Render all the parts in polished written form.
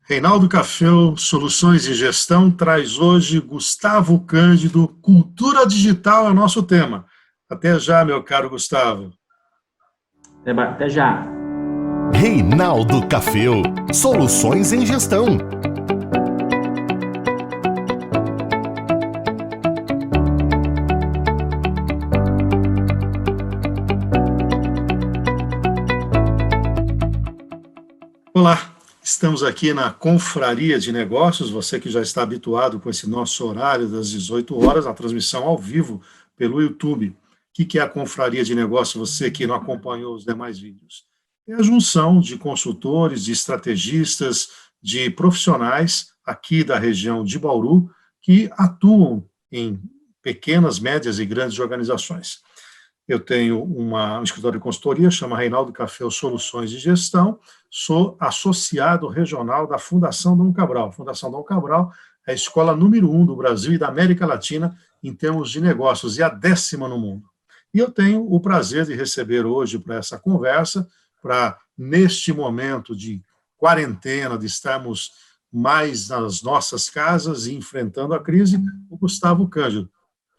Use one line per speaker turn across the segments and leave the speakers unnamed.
Reinaldo Cafeu, Soluções de Gestão, traz hoje Gustavo Cândido, Cultura Digital é o nosso tema. Até já, meu caro Gustavo.
Até já.
Reinaldo Cafeu, Soluções em Gestão.
Olá, estamos aqui na Confraria de Negócios, você que já está habituado com esse nosso horário das 18 horas, a transmissão ao vivo pelo YouTube. O que é a Confraria de Negócios, você que não acompanhou os demais vídeos? É a junção de consultores, de estrategistas, de profissionais aqui da região de Bauru que atuam em pequenas, médias e grandes organizações. Eu tenho um escritório de consultoria, chama Reinaldo Cafeu Soluções de Gestão, sou associado regional da Fundação Dom Cabral. A Fundação Dom Cabral é a escola número 1 do Brasil e da América Latina em termos de negócios, e a 10ª no mundo. E eu tenho o prazer de receber hoje para essa conversa, para, neste momento de quarentena, de estarmos mais nas nossas casas e enfrentando a crise, o Gustavo Cândido.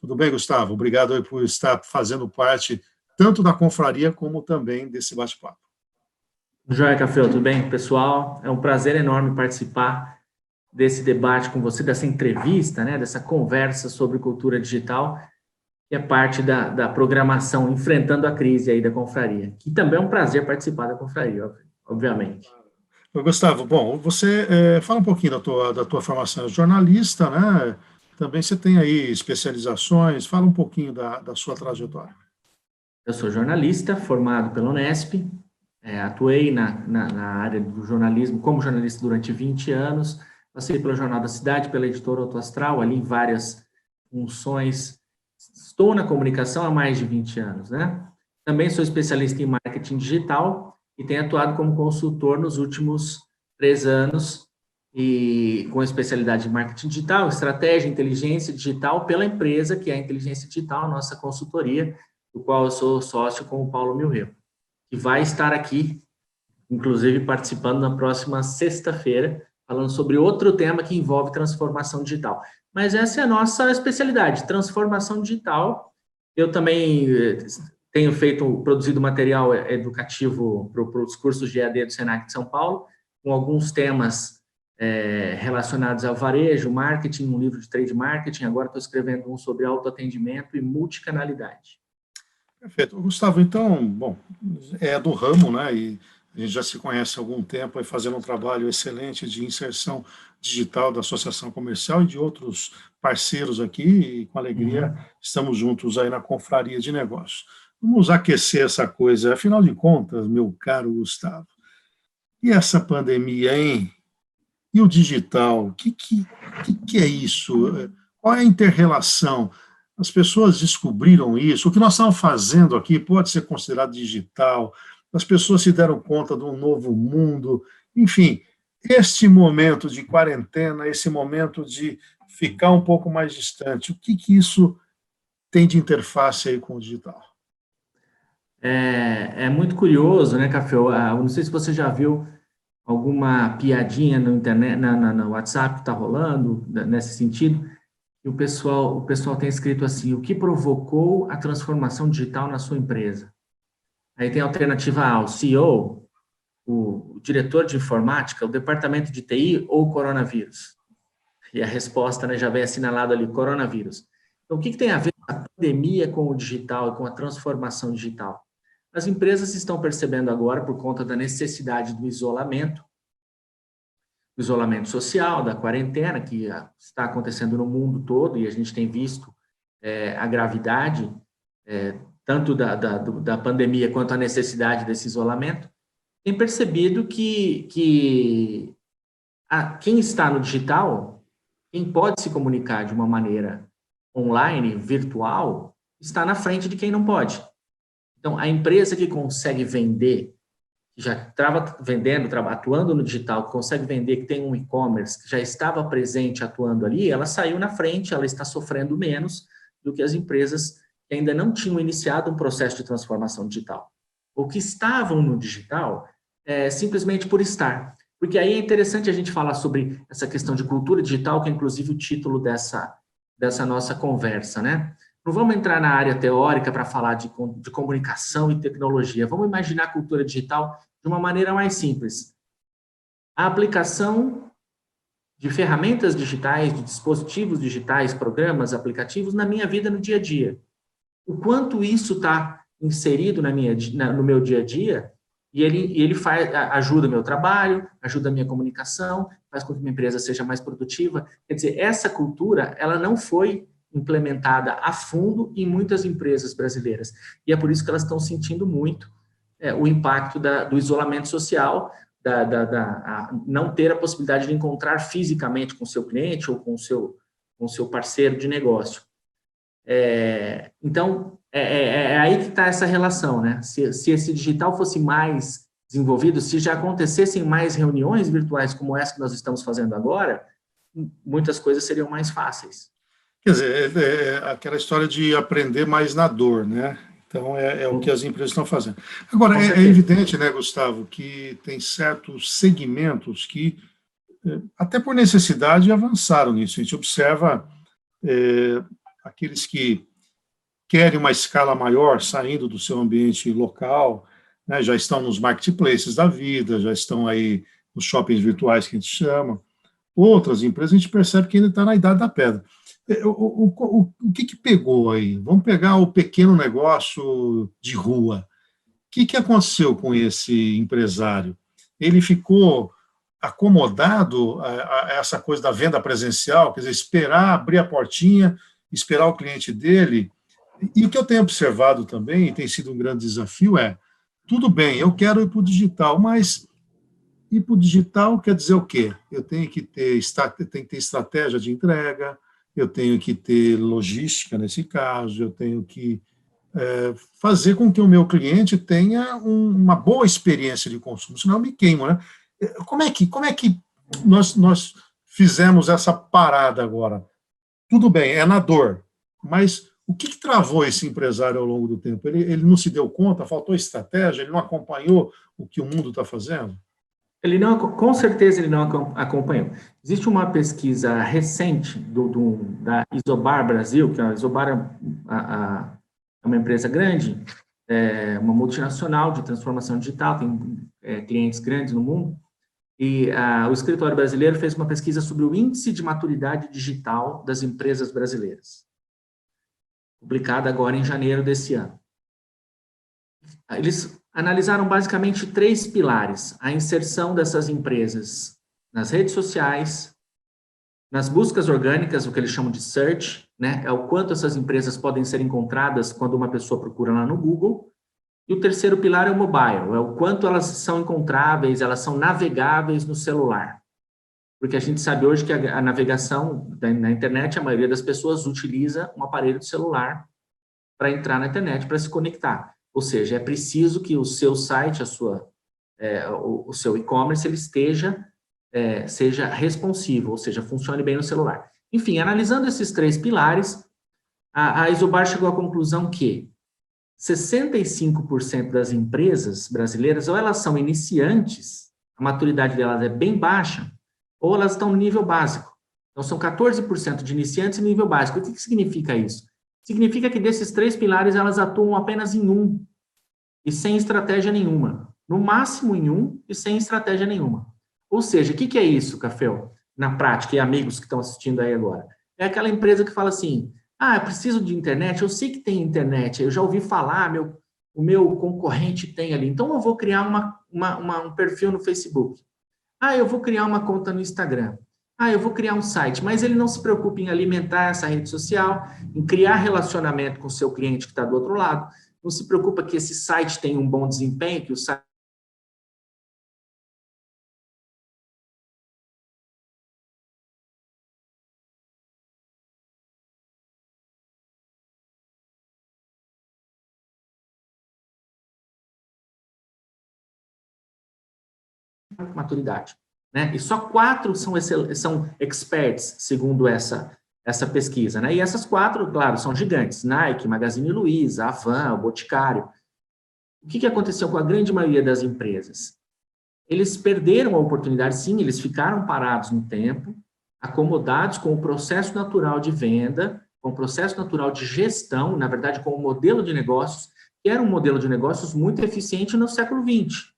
Tudo bem, Gustavo? Obrigado aí por estar fazendo parte tanto da confraria como também desse bate-papo.
Joia, Café, tudo bem, pessoal? É um prazer enorme participar desse debate com você, dessa entrevista, né, dessa conversa sobre cultura digital, que é parte da programação Enfrentando a Crise aí da confraria, que também é um prazer participar da confraria, obviamente.
Gustavo, bom, você fala um pouquinho da tua formação de jornalista, né? Também você tem aí especializações, fala um pouquinho da sua trajetória.
Eu sou jornalista, formado pela Unesp, atuei na área do jornalismo como jornalista durante 20 anos, passei pelo Jornal da Cidade, pela editora Auto Astral, ali em várias funções. Estou na comunicação há mais de 20 anos, né? Também sou especialista em marketing digital e tenho atuado como consultor nos últimos 3 anos, e com especialidade em marketing digital, estratégia, inteligência digital, pela empresa que é a Inteligência Digital, nossa consultoria, do qual eu sou sócio com o Paulo Milreu, que vai estar aqui, inclusive participando na próxima sexta-feira, falando sobre outro tema que envolve transformação digital. Mas essa é a nossa especialidade, transformação digital. Eu também tenho produzido material educativo para os cursos de EAD do Senac de São Paulo, com alguns temas relacionados ao varejo, marketing, um livro de trade marketing, agora estou escrevendo um sobre autoatendimento e multicanalidade.
Perfeito. Gustavo, então, bom, é do ramo, né, e a gente já se conhece há algum tempo aí fazendo um trabalho excelente de inserção digital da Associação Comercial e de outros parceiros aqui, e com alegria estamos juntos aí na Confraria de Negócios. Vamos aquecer essa coisa, afinal de contas, meu caro Gustavo, e essa pandemia, hein? E o digital, o que é isso? Qual é a inter-relação? As pessoas descobriram isso? O que nós estamos fazendo aqui pode ser considerado digital? As pessoas se deram conta de um novo mundo? Enfim, este momento de quarentena, esse momento de ficar um pouco mais distante, o que isso tem de interface aí com o digital?
É muito curioso, né, Café? Não sei se você já viu alguma piadinha no internet, no WhatsApp que está rolando nesse sentido, e o pessoal tem escrito assim: o que provocou a transformação digital na sua empresa? Aí tem a alternativa A, o CEO, o diretor de informática, o departamento de TI ou o coronavírus? E a resposta, né, já vem assinalado ali, coronavírus. Então, o que tem a ver a pandemia com o digital e com a transformação digital? As empresas estão percebendo agora, por conta da necessidade do isolamento social, da quarentena, que está acontecendo no mundo todo, e a gente tem visto a gravidade, tanto da pandemia quanto a necessidade desse isolamento, tem percebido que quem está no digital, quem pode se comunicar de uma maneira online, virtual, está na frente de quem não pode. Então, a empresa que consegue vender, que já estava vendendo, atuando no digital, que consegue vender, que tem um e-commerce, que já estava presente atuando ali, ela saiu na frente, ela está sofrendo menos do que as empresas que ainda não tinham iniciado um processo de transformação digital, ou que estavam no digital simplesmente por estar. Porque aí é interessante a gente falar sobre essa questão de cultura digital, que é inclusive o título dessa nossa conversa, né? Não vamos entrar na área teórica para falar de comunicação e tecnologia. Vamos imaginar a cultura digital de uma maneira mais simples. A aplicação de ferramentas digitais, de dispositivos digitais, programas, aplicativos na minha vida no dia a dia. O quanto isso está inserido no meu dia a dia, e ele ajuda o meu trabalho, ajuda a minha comunicação, faz com que minha empresa seja mais produtiva. Quer dizer, essa cultura, ela não foi implementada a fundo em muitas empresas brasileiras. E é por isso que elas estão sentindo muito o impacto do isolamento social, não ter a possibilidade de encontrar fisicamente com o seu cliente ou com o seu parceiro de negócio. Então, é aí que está essa relação, né? Se esse digital fosse mais desenvolvido, se já acontecessem mais reuniões virtuais como essa que nós estamos fazendo agora, muitas coisas seriam mais fáceis.
Quer dizer, aquela história de aprender mais na dor, né? Então, é o que as empresas estão fazendo. Agora, é evidente, né, Gustavo, que tem certos segmentos que, até por necessidade, avançaram nisso. A gente observa aqueles que querem uma escala maior, saindo do seu ambiente local, né, já estão nos marketplaces da vida, já estão aí nos shoppings virtuais que a gente chama. Outras empresas, a gente percebe que ainda está na idade da pedra. O que pegou aí? Vamos pegar o pequeno negócio de rua. O que aconteceu com esse empresário? Ele ficou acomodado a essa coisa da venda presencial, quer dizer, esperar abrir a portinha, esperar o cliente dele. E o que eu tenho observado também, e tem sido um grande desafio, tudo bem, eu quero ir para o digital, mas ir para o digital quer dizer o quê? Eu tenho que ter estratégia de entrega, eu tenho que ter logística nesse caso, eu tenho que fazer com que o meu cliente tenha uma boa experiência de consumo, senão eu me queimo, né? Como é que nós fizemos essa parada agora? Tudo bem, é na dor, mas o que travou esse empresário ao longo do tempo? Ele não se deu conta, faltou estratégia, ele não acompanhou o que o mundo está fazendo?
Com certeza ele não acompanhou. Existe uma pesquisa recente da Isobar Brasil, que a Isobar é uma empresa grande, uma multinacional de transformação digital, tem clientes grandes no mundo, e o escritório brasileiro fez uma pesquisa sobre o índice de maturidade digital das empresas brasileiras, publicada agora em janeiro desse ano. Eles analisaram basicamente 3 pilares: a inserção dessas empresas nas redes sociais, nas buscas orgânicas, o que eles chamam de search, né? É o quanto essas empresas podem ser encontradas quando uma pessoa procura lá no Google. E o terceiro pilar é o mobile, é o quanto elas são encontráveis, elas são navegáveis no celular. Porque a gente sabe hoje que a navegação na internet, a maioria das pessoas utiliza um aparelho de celular para entrar na internet, para se conectar. Ou seja, é preciso que o seu site, o seu e-commerce, ele seja responsivo, ou seja, funcione bem no celular. Enfim, analisando esses 3 pilares, a Isobar chegou à conclusão que 65% das empresas brasileiras, ou elas são iniciantes, a maturidade delas é bem baixa, ou elas estão no nível básico. Então, são 14% de iniciantes em nível básico. O que significa isso? Significa que desses 3 pilares, elas atuam apenas em um, e sem estratégia nenhuma. No máximo em um, e sem estratégia nenhuma. Ou seja, o que é isso, Caféu? Na prática, e amigos que estão assistindo aí agora. É aquela empresa que fala assim, eu preciso de internet, eu sei que tem internet, eu já ouvi falar, o meu concorrente tem ali, então eu vou criar um perfil no Facebook. Eu vou criar uma conta no Instagram. Eu vou criar um site, mas ele não se preocupa em alimentar essa rede social, em criar relacionamento com o seu cliente que está do outro lado, não se preocupa que esse site tenha um bom desempenho, que o site maturidade, né? E só 4 são experts, segundo essa pesquisa, né? E essas 4, claro, são gigantes: Nike, Magazine Luiza, Avan, o Boticário. O que aconteceu com a grande maioria das empresas? eles perderam a oportunidade, sim, eles ficaram parados no tempo, acomodados com o processo natural de venda, com o processo natural de gestão, na verdade, com o modelo de negócios, que era um modelo de negócios muito eficiente no século XX.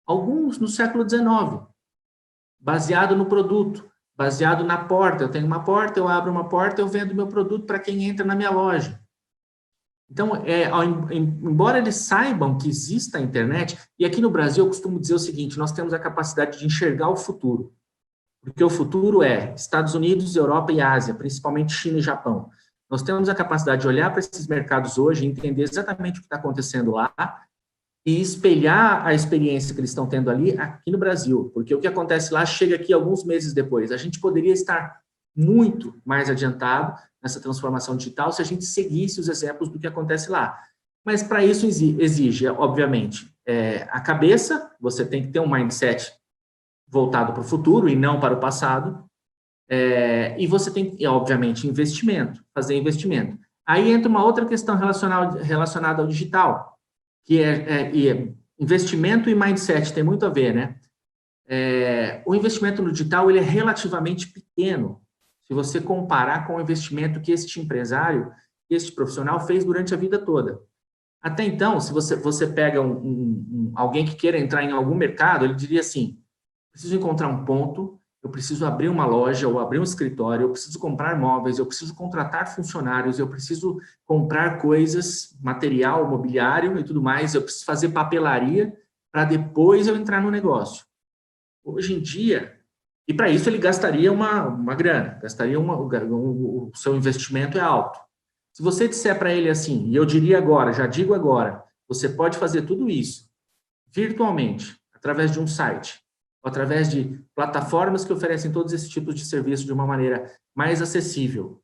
Alguns no século XIX, baseado no produto, baseado na porta. Eu tenho uma porta, eu abro uma porta, eu vendo meu produto para quem entra na minha loja. Então, embora eles saibam que existe a internet, e aqui no Brasil eu costumo dizer o seguinte, nós temos a capacidade de enxergar o futuro, porque o futuro é Estados Unidos, Europa e Ásia, principalmente China e Japão. Nós temos a capacidade de olhar para esses mercados hoje, entender exatamente o que está acontecendo lá e espelhar a experiência que eles estão tendo ali aqui no Brasil, porque o que acontece lá chega aqui alguns meses depois. A gente poderia estar muito mais adiantado nessa transformação digital se a gente seguisse os exemplos do que acontece lá. Mas para isso exige, obviamente, a cabeça, você tem que ter um mindset voltado para o futuro e não para o passado, e você tem, obviamente, fazer investimento. Aí entra uma outra questão relacionada ao digital, que investimento e mindset tem muito a ver, né? O investimento no digital, ele é relativamente pequeno, se você comparar com o investimento que este empresário, este profissional fez durante a vida toda. Até então, se você pega alguém que queira entrar em algum mercado, ele diria assim, preciso encontrar um ponto, eu preciso abrir uma loja ou abrir um escritório, eu preciso comprar móveis, eu preciso contratar funcionários, eu preciso comprar coisas, material, mobiliário e tudo mais, eu preciso fazer papelaria para depois eu entrar no negócio. Hoje em dia, e para isso ele gastaria uma grana, o seu investimento é alto. Se você disser para ele assim, e eu diria agora, já digo agora, você pode fazer tudo isso virtualmente, através de um site, ou através de plataformas que oferecem todos esses tipos de serviços de uma maneira mais acessível,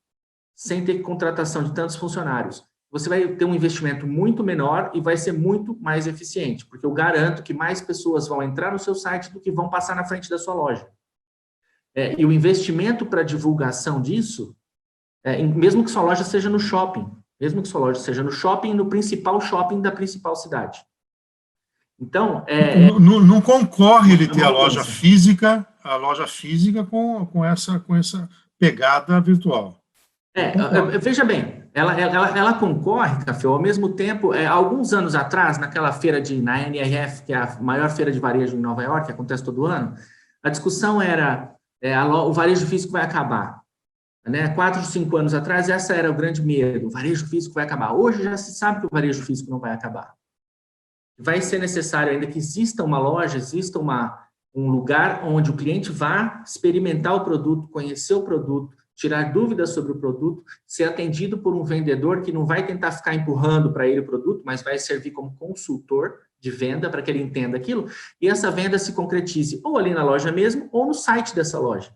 sem ter contratação de tantos funcionários. Você vai ter um investimento muito menor e vai ser muito mais eficiente, porque eu garanto que mais pessoas vão entrar no seu site do que vão passar na frente da sua loja. E o investimento para divulgação disso, mesmo que sua loja seja no shopping, no principal shopping da principal cidade. Então,
não concorre ele ter a loja física com essa pegada virtual.
Veja bem, ela concorre, Café, ao mesmo tempo, alguns anos atrás, na NRF, que é a maior feira de varejo em Nova York, que acontece todo ano, a discussão era o varejo físico vai acabar. Né? 4 ou 5 anos atrás, essa era o grande medo, o varejo físico vai acabar. Hoje já se sabe que o varejo físico não vai acabar. Vai ser necessário ainda que exista uma loja, exista um lugar onde o cliente vá experimentar o produto, conhecer o produto, tirar dúvidas sobre o produto, ser atendido por um vendedor que não vai tentar ficar empurrando para ele o produto, mas vai servir como consultor de venda para que ele entenda aquilo, e essa venda se concretize ou ali na loja mesmo, ou no site dessa loja.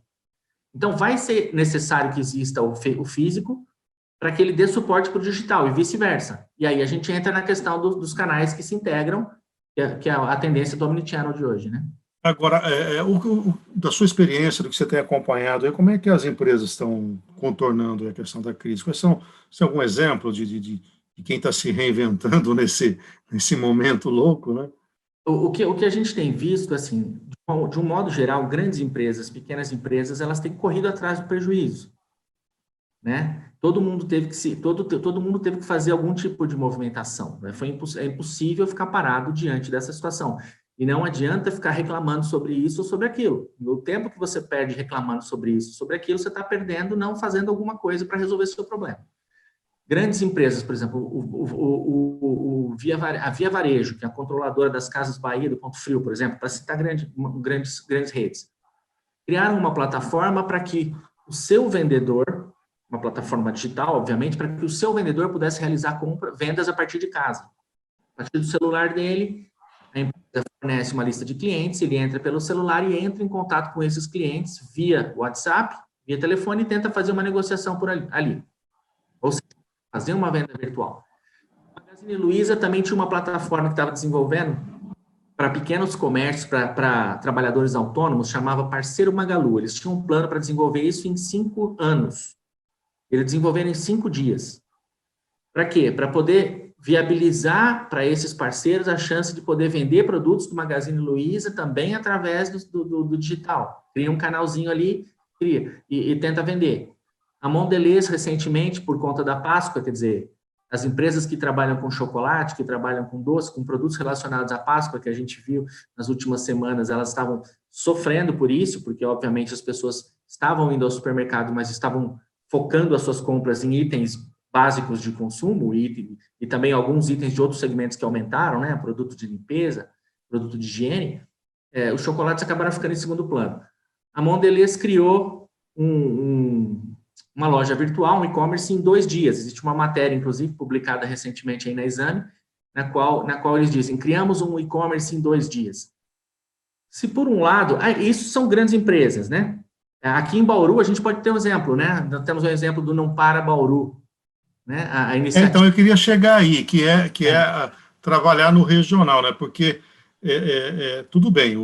Então, vai ser necessário que exista o físico para que ele dê suporte para o digital e vice-versa. E aí a gente entra na questão dos canais que se integram, que é a tendência do omnichannel de hoje, né?
Agora, da sua experiência, do que você tem acompanhado, como é que as empresas estão contornando a questão da crise? Você tem algum exemplo de quem está se reinventando nesse momento louco, né?
O que a gente tem visto, assim, de um modo geral, grandes empresas, pequenas empresas, elas têm corrido atrás do prejuízo, né? Todo mundo teve que fazer algum tipo de movimentação, né? É impossível ficar parado diante dessa situação. E não adianta ficar reclamando sobre isso ou sobre aquilo. No tempo que você perde reclamando sobre isso, sobre aquilo, você está perdendo não fazendo alguma coisa para resolver seu problema. Grandes empresas, por exemplo, a Via Varejo, que é a controladora das Casas Bahia, do Ponto Frio, por exemplo, para citar grandes redes, criaram uma plataforma para que o seu vendedor, uma plataforma digital, obviamente, para que o seu vendedor pudesse realizar vendas a partir de casa. A partir do celular dele, a empresa fornece uma lista de clientes, ele entra pelo celular e entra em contato com esses clientes via WhatsApp, via telefone e tenta fazer uma negociação por ali. Ou seja, fazer uma venda virtual. A Magazine Luiza também tinha uma plataforma que estava desenvolvendo para pequenos comércios, para trabalhadores autônomos, chamava Parceiro Magalu. Eles tinham um plano para desenvolver isso em 5 anos. Eles desenvolveram em 5 dias. Para quê? Para poder viabilizar para esses parceiros a chance de poder vender produtos do Magazine Luiza também através do digital. Cria um canalzinho ali, e tenta vender. A Mondelez, recentemente, por conta da Páscoa, quer dizer, as empresas que trabalham com chocolate, que trabalham com doce, com produtos relacionados à Páscoa, que a gente viu nas últimas semanas, elas estavam sofrendo por isso, porque, obviamente, as pessoas estavam indo ao supermercado, mas estavam focando as suas compras em itens básicos de consumo e também alguns itens de outros segmentos que aumentaram, né? Produto de limpeza, produto de higiene, os chocolates acabaram ficando em segundo plano. A Mondelez criou uma loja virtual, um e-commerce, em 2 dias. Existe uma matéria, inclusive, publicada recentemente aí na Exame, na qual eles dizem, criamos um e-commerce em 2 dias. Se por um lado, isso são grandes empresas, né? Aqui em Bauru, a gente pode ter um exemplo, né? Nós temos um exemplo do Não Para Bauru, né? A iniciativa...
Então, eu queria chegar aí, que é trabalhar no regional, né? Porque, tudo bem,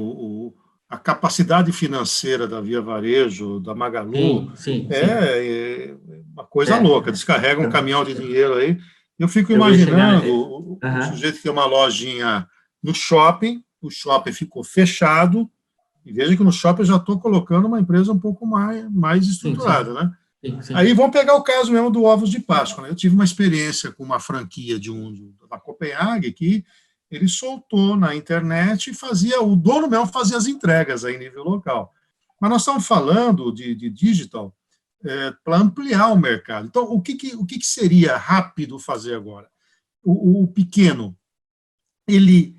a capacidade financeira da Via Varejo, da Magalu,
sim.
é uma coisa louca, descarrega um caminhão de dinheiro aí. Eu fico imaginando o sujeito que tem uma lojinha no shopping, o shopping ficou fechado, e veja que no shopping eu já estou colocando uma empresa um pouco mais estruturada, né?
Sim.
Aí vamos pegar o caso mesmo do Ovos de Páscoa, né? Eu tive uma experiência com uma franquia da Copenhague que ele soltou na internet e o dono mesmo fazia as entregas aí em nível local. Mas nós estamos falando de digital para ampliar o mercado. Então, o que seria rápido fazer agora? O pequeno, ele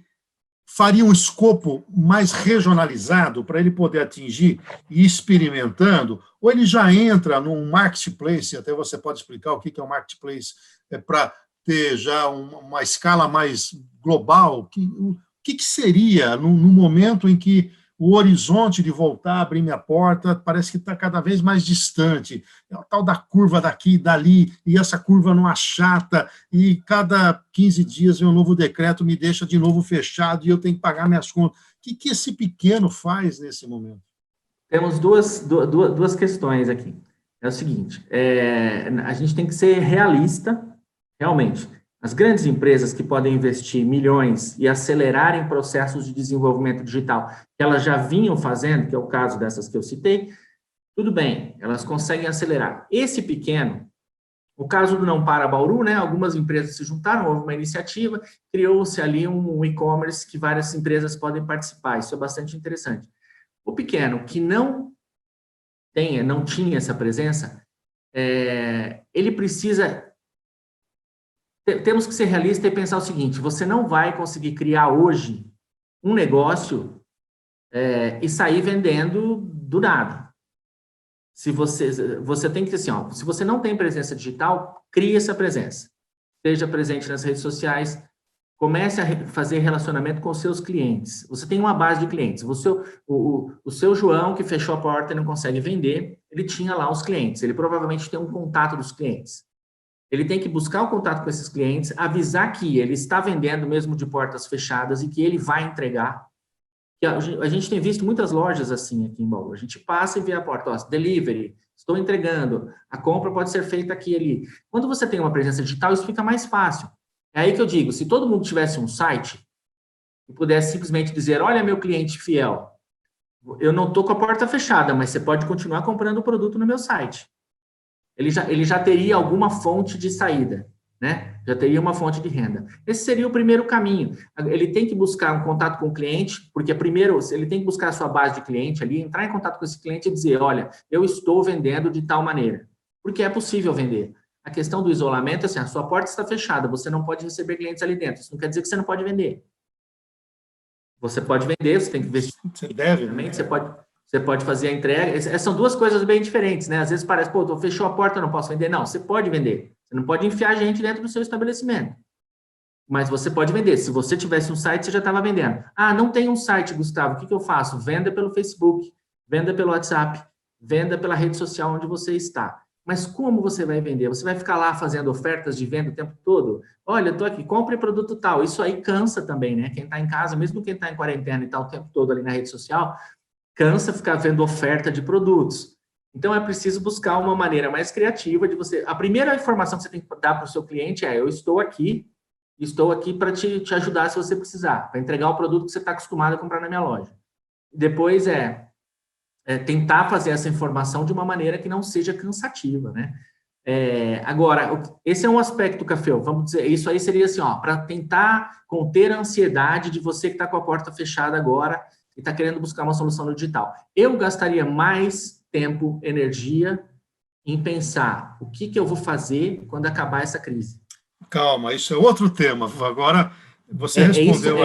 faria um escopo mais regionalizado para ele poder atingir e ir experimentando, ou ele já entra num marketplace, até você pode explicar o que é um marketplace, para ter já uma escala mais global? O que seria no momento em que o horizonte de voltar a abrir minha porta parece que está cada vez mais distante? É o tal da curva daqui e dali, e essa curva não achata, e cada 15 dias vem um novo decreto, me deixa de novo fechado, e eu tenho que pagar minhas contas. O que esse pequeno faz nesse momento?
Temos duas questões aqui. É o seguinte, a gente tem que ser realista, realmente. As grandes empresas que podem investir milhões e acelerarem processos de desenvolvimento digital, que elas já vinham fazendo, que é o caso dessas que eu citei, tudo bem, elas conseguem acelerar. Esse pequeno, o caso do Não Para Bauru, né, algumas empresas se juntaram, houve uma iniciativa, criou-se ali um e-commerce que várias empresas podem participar, isso é bastante interessante. O pequeno, que não tinha essa presença, ele precisa... Temos que ser realistas e pensar o seguinte, você não vai conseguir criar hoje um negócio e sair vendendo do nada. Se você tem que, assim, se você não tem presença digital, crie essa presença. Esteja presente nas redes sociais, comece a fazer relacionamento com os seus clientes. Você tem uma base de clientes. O seu João, que fechou a porta e não consegue vender, ele tinha lá os clientes. Ele provavelmente tem um contato dos clientes. Ele tem que buscar o contato com esses clientes, avisar que ele está vendendo mesmo de portas fechadas e que ele vai entregar. A gente tem visto muitas lojas assim aqui em Bauru. A gente passa e vê a porta, delivery, estou entregando, a compra pode ser feita aqui e ali. Quando você tem uma presença digital, isso fica mais fácil. É aí que eu digo, se todo mundo tivesse um site e pudesse simplesmente dizer, olha, meu cliente fiel, eu não estou com a porta fechada, mas você pode continuar comprando o produto no meu site. Ele já teria alguma fonte de saída, né? Já teria uma fonte de renda. Esse seria o primeiro caminho. Ele tem que buscar um contato com o cliente, porque primeiro ele tem que buscar a sua base de cliente ali, entrar em contato com esse cliente e dizer, olha, eu estou vendendo de tal maneira. Porque é possível vender. A questão do isolamento é assim, a sua porta está fechada, você não pode receber clientes ali dentro. Isso não quer dizer que você não pode vender. Você pode vender, você tem que investir.
Você deve.
Você pode fazer a entrega. São duas coisas bem diferentes, né? Às vezes parece, fechou a porta, eu não posso vender. Não, você pode vender. Você não pode enfiar gente dentro do seu estabelecimento. Mas você pode vender. Se você tivesse um site, você já estava vendendo. Ah, não tem um site, Gustavo. O que eu faço? Venda pelo Facebook, venda pelo WhatsApp, venda pela rede social onde você está. Mas como você vai vender? Você vai ficar lá fazendo ofertas de venda o tempo todo? Olha, eu estou aqui, compre produto tal. Isso aí cansa também, né? Quem está em casa, mesmo quem está em quarentena e está o tempo todo ali na rede social, cansa ficar vendo oferta de produtos. Então, é preciso buscar uma maneira mais criativa de você... A primeira informação que você tem que dar para o seu cliente é, eu estou aqui estou aqui para te ajudar se você precisar, para entregar o produto que você está acostumado a comprar na minha loja. Depois tentar fazer essa informação de uma maneira que não seja cansativa, né? Agora, esse é um aspecto, Café, vamos dizer, isso aí seria assim, para tentar conter a ansiedade de você que está com a porta fechada agora e está querendo buscar uma solução no digital. Eu gastaria mais tempo, energia em pensar o que eu vou fazer quando acabar essa crise.
Calma, isso é outro tema. Agora, você respondeu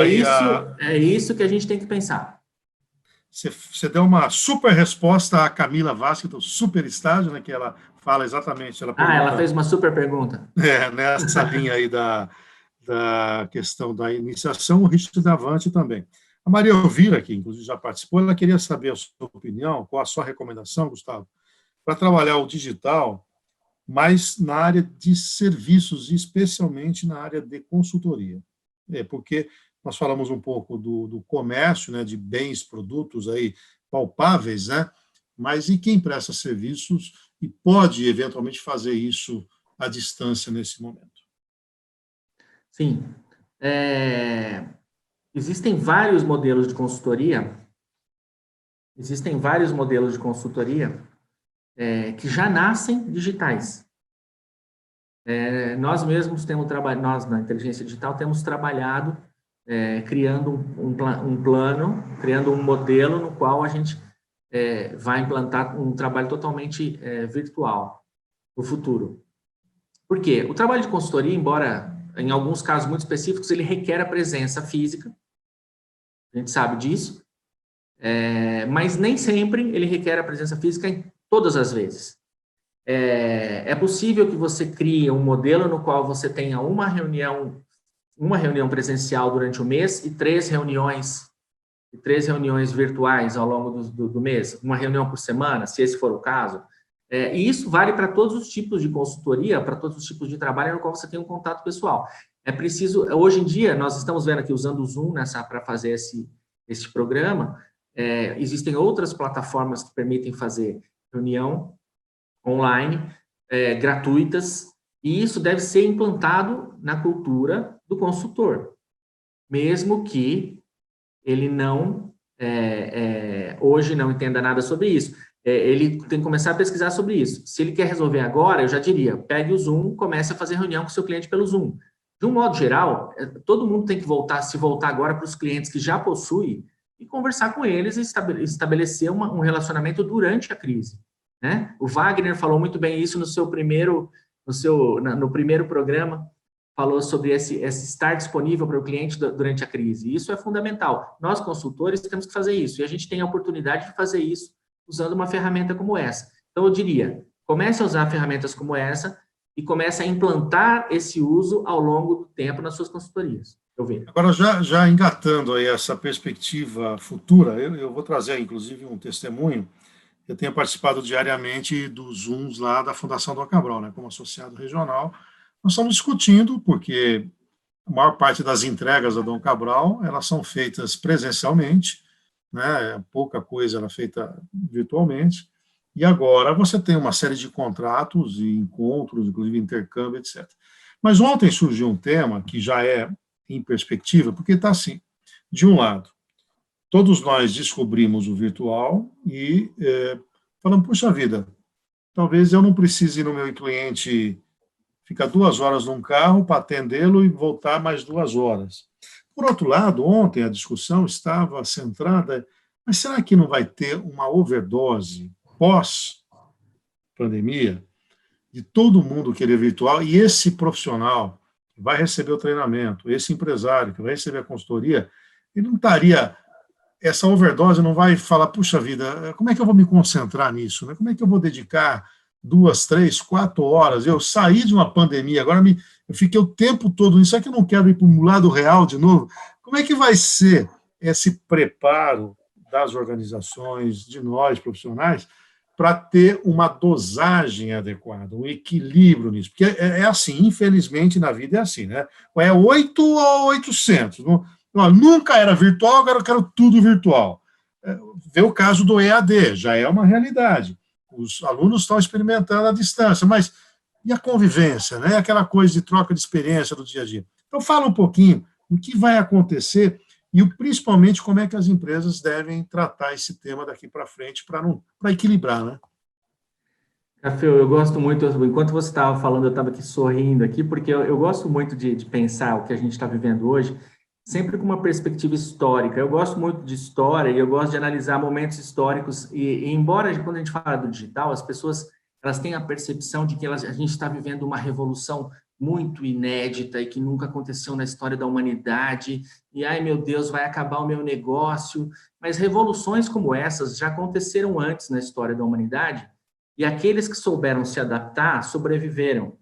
É isso que a gente tem que pensar.
Você deu uma super resposta à Camila Vasque, do Super Estágio, né, que ela fala exatamente.
Ela fez uma super pergunta.
Nessa linha aí da questão da iniciação, o risco de avante também. A Maria Elvira, que inclusive já participou, ela queria saber a sua opinião, qual a sua recomendação, Gustavo, para trabalhar o digital, mas na área de serviços, especialmente na área de consultoria. Porque nós falamos um pouco do comércio, né, de bens, produtos aí palpáveis, né, mas e quem presta serviços e pode, eventualmente, fazer isso à distância nesse momento?
Sim. Existem vários modelos de consultoria, que já nascem digitais. Nós mesmos nós na inteligência digital temos trabalhado criando um plano, criando um modelo no qual a gente vai implantar um trabalho totalmente virtual no futuro. Por quê? O trabalho de consultoria, embora em alguns casos muito específicos, ele requer a presença física, a gente sabe disso, mas nem sempre ele requer a presença física em todas as vezes. É possível que você crie um modelo no qual você tenha uma reunião presencial durante o mês e três reuniões virtuais ao longo do mês, uma reunião por semana, se esse for o caso. E isso vale para todos os tipos de consultoria, para todos os tipos de trabalho no qual você tem um contato pessoal. É preciso, hoje em dia, nós estamos vendo aqui, usando o Zoom para fazer esse programa, existem outras plataformas que permitem fazer reunião online, gratuitas, e isso deve ser implantado na cultura do consultor, mesmo que ele hoje não entenda nada sobre isso. Ele tem que começar a pesquisar sobre isso. Se ele quer resolver agora, eu já diria, pegue o Zoom, comece a fazer reunião com o seu cliente pelo Zoom. De um modo geral, todo mundo tem que se voltar agora para os clientes que já possui e conversar com eles e estabelecer um relacionamento durante a crise, né? O Wagner falou muito bem isso no primeiro programa, falou sobre esse estar disponível para o cliente durante a crise. Isso é fundamental. Nós, consultores, temos que fazer isso, e a gente tem a oportunidade de fazer isso usando uma ferramenta como essa. Então, eu diria, comece a usar ferramentas como essa e comece a implantar esse uso ao longo do tempo nas suas consultorias. Eu vejo.
Agora, já engatando aí essa perspectiva futura, eu vou trazer, inclusive, um testemunho. Eu tenho participado diariamente dos Zooms lá da Fundação Dom Cabral, né, como associado regional. Nós estamos discutindo, porque a maior parte das entregas da Dom Cabral, elas são feitas presencialmente, né, pouca coisa era feita virtualmente, e agora você tem uma série de contratos e encontros, inclusive intercâmbio, etc. Mas ontem surgiu um tema que já é em perspectiva, porque está assim, de um lado, todos nós descobrimos o virtual e falamos, puxa vida, talvez eu não precise ir no meu cliente ficar 2 horas num carro para atendê-lo e voltar mais 2 horas. Por outro lado, ontem a discussão estava centrada, mas será que não vai ter uma overdose pós-pandemia de todo mundo querer virtual e esse profissional que vai receber o treinamento, esse empresário que vai receber a consultoria, ele não estaria... Essa overdose não vai falar, puxa vida, como é que eu vou me concentrar nisso? Né? Como é que eu vou dedicar 2, 3, 4 horas? Eu saí de uma pandemia, agora eu fiquei o tempo todo nisso, será que eu não quero ir para o lado real de novo? Como é que vai ser esse preparo das organizações, de nós, profissionais, para ter uma dosagem adequada, um equilíbrio nisso? Porque é assim, infelizmente, na vida é assim, né? É 8 ou 800, nunca era virtual, agora eu quero tudo virtual. Vê o caso do EAD, já é uma realidade. Os alunos estão experimentando à distância, mas e a convivência, né? Aquela coisa de troca de experiência do dia a dia. Então, fala um pouquinho o que vai acontecer e, principalmente, como é que as empresas devem tratar esse tema daqui para frente para equilibrar, né?
Café, eu gosto muito, enquanto você estava falando, eu estava aqui sorrindo aqui, porque eu gosto muito de pensar o que a gente está vivendo hoje, sempre com uma perspectiva histórica. Eu gosto muito de história e eu gosto de analisar momentos históricos, e embora quando a gente fala do digital, as pessoas elas têm a percepção de que a gente está vivendo uma revolução muito inédita e que nunca aconteceu na história da humanidade, e ai meu Deus, vai acabar o meu negócio, mas revoluções como essas já aconteceram antes na história da humanidade, e aqueles que souberam se adaptar sobreviveram.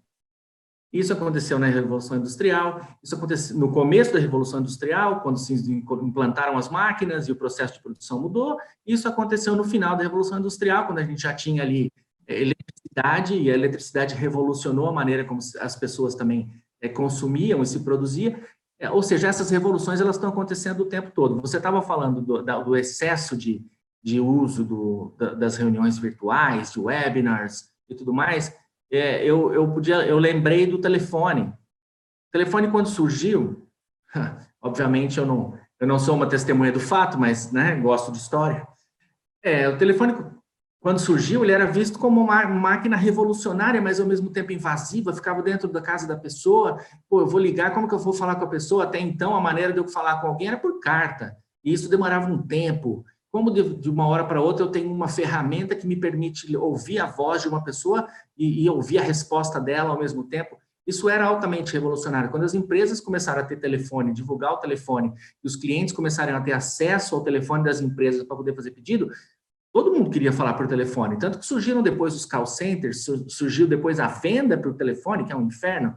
Isso aconteceu na Revolução Industrial, isso aconteceu no começo da Revolução Industrial, quando se implantaram as máquinas e o processo de produção mudou. Isso aconteceu no final da Revolução Industrial, quando a gente já tinha ali eletricidade, e a eletricidade revolucionou a maneira como as pessoas também consumiam e se produziam. Ou seja, essas revoluções elas estão acontecendo o tempo todo. Você estava falando do excesso de uso das reuniões virtuais, de webinars e tudo mais. Eu lembrei do telefone. O telefone, quando surgiu, obviamente eu não sou uma testemunha do fato, mas né, gosto de história. O telefone, quando surgiu, ele era visto como uma máquina revolucionária, mas ao mesmo tempo invasiva, ficava dentro da casa da pessoa. Pô, eu vou ligar, como que eu vou falar com a pessoa? Até então, a maneira de eu falar com alguém era por carta, e isso demorava um tempo. Como de uma hora para outra eu tenho uma ferramenta que me permite ouvir a voz de uma pessoa e ouvir a resposta dela ao mesmo tempo. Isso era altamente revolucionário. Quando as empresas começaram a ter telefone, divulgar o telefone, e os clientes começaram a ter acesso ao telefone das empresas para poder fazer pedido, todo mundo queria falar por telefone. Tanto que surgiram depois os call centers, surgiu depois a venda por telefone, que é um inferno.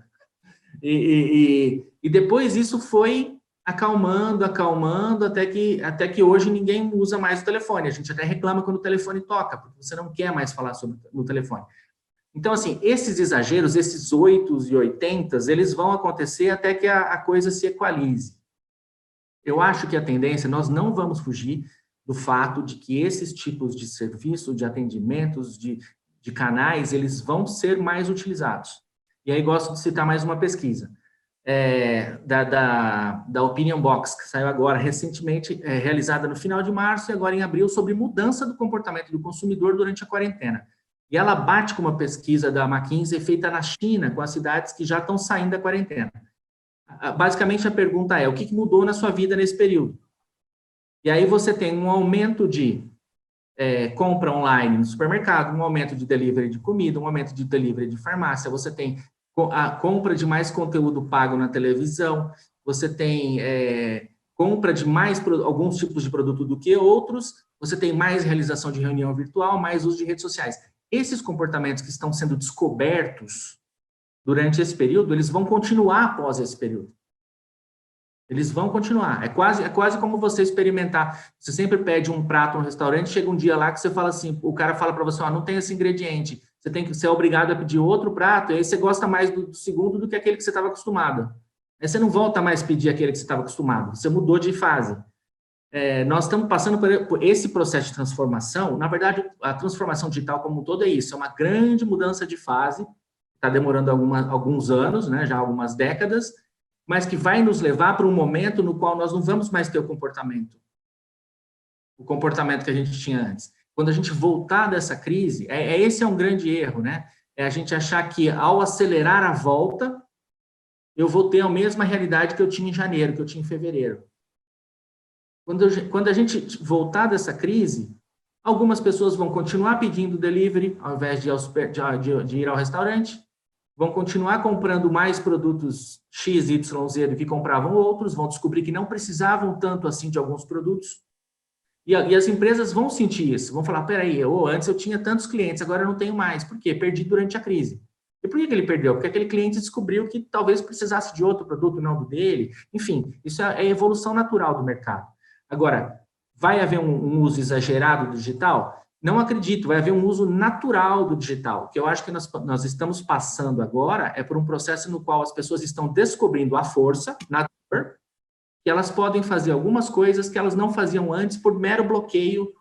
E depois isso foi acalmando, até que hoje ninguém usa mais o telefone. A gente até reclama quando o telefone toca, porque você não quer mais falar no telefone. Então, assim, esses exageros, esses 8 e 80, eles vão acontecer até que a coisa se equalize. Eu acho que a tendência, nós não vamos fugir do fato de que esses tipos de serviço, de atendimentos, de canais, eles vão ser mais utilizados. E aí gosto de citar mais uma pesquisa. Da Opinion Box, que saiu agora recentemente, realizada no final de março e agora em abril, sobre mudança do comportamento do consumidor durante a quarentena. E ela bate com uma pesquisa da McKinsey feita na China, com as cidades que já estão saindo da quarentena. Basicamente, a pergunta é, o que mudou na sua vida nesse período? E aí você tem um aumento de compra online no supermercado, um aumento de delivery de comida, um aumento de delivery de farmácia, você tem a compra de mais conteúdo pago na televisão, você tem compra de alguns tipos de produto do que outros, você tem mais realização de reunião virtual, mais uso de redes sociais. Esses comportamentos que estão sendo descobertos durante esse período, eles vão continuar após esse período. Eles vão continuar. É quase como você experimentar. Você sempre pede um prato no restaurante, chega um dia lá que você fala assim, o cara fala para você, não tem esse ingrediente. Você é obrigado a pedir outro prato, e aí você gosta mais do segundo do que aquele que você estava acostumado. Aí você não volta mais a pedir aquele que você estava acostumado. Você mudou de fase. Nós estamos passando por esse processo de transformação. Na verdade, a transformação digital como um todo é isso. É uma grande mudança de fase. Está demorando alguns anos, né, já algumas décadas, mas que vai nos levar para um momento no qual nós não vamos mais ter o comportamento que a gente tinha antes. Quando a gente voltar dessa crise, esse é um grande erro, né? É a gente achar que, ao acelerar a volta, eu vou ter a mesma realidade que eu tinha em janeiro, que eu tinha em fevereiro. Quando a gente voltar dessa crise, algumas pessoas vão continuar pedindo delivery, ao invés de ir ao restaurante, vão continuar comprando mais produtos X, Y, Z do que compravam outros, vão descobrir que não precisavam tanto assim de alguns produtos. E as empresas vão sentir isso, vão falar, peraí, antes eu tinha tantos clientes, agora eu não tenho mais. Por quê? Perdi durante a crise. E por que ele perdeu? Porque aquele cliente descobriu que talvez precisasse de outro produto, não do dele. Enfim, isso é a evolução natural do mercado. Agora, vai haver um uso exagerado do digital? Não acredito, vai haver um uso natural do digital. O que eu acho que nós estamos passando agora é por um processo no qual as pessoas estão descobrindo a força, na dor, que elas podem fazer algumas coisas que elas não faziam antes por mero bloqueio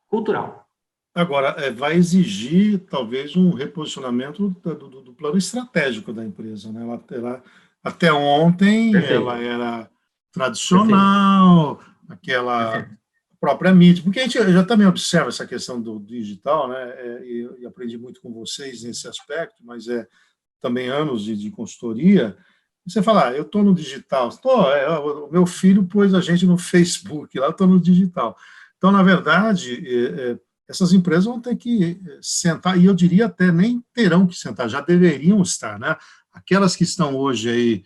cultural.
Agora, vai exigir, talvez, um reposicionamento do plano estratégico da empresa, né? Ela terá Até ontem,
Perfeito.
ela era tradicional, aquela
Perfeito.
própria mídia, porque a gente já também observa essa questão do digital, né? E aprendi muito com vocês nesse aspecto, mas também anos de consultoria. Você fala, eu estou no digital, o meu filho pôs a gente no Facebook, lá eu estou no digital. Então, na verdade, essas empresas vão ter que sentar, e eu diria até nem terão que sentar, já deveriam estar, né? Aquelas que estão hoje aí,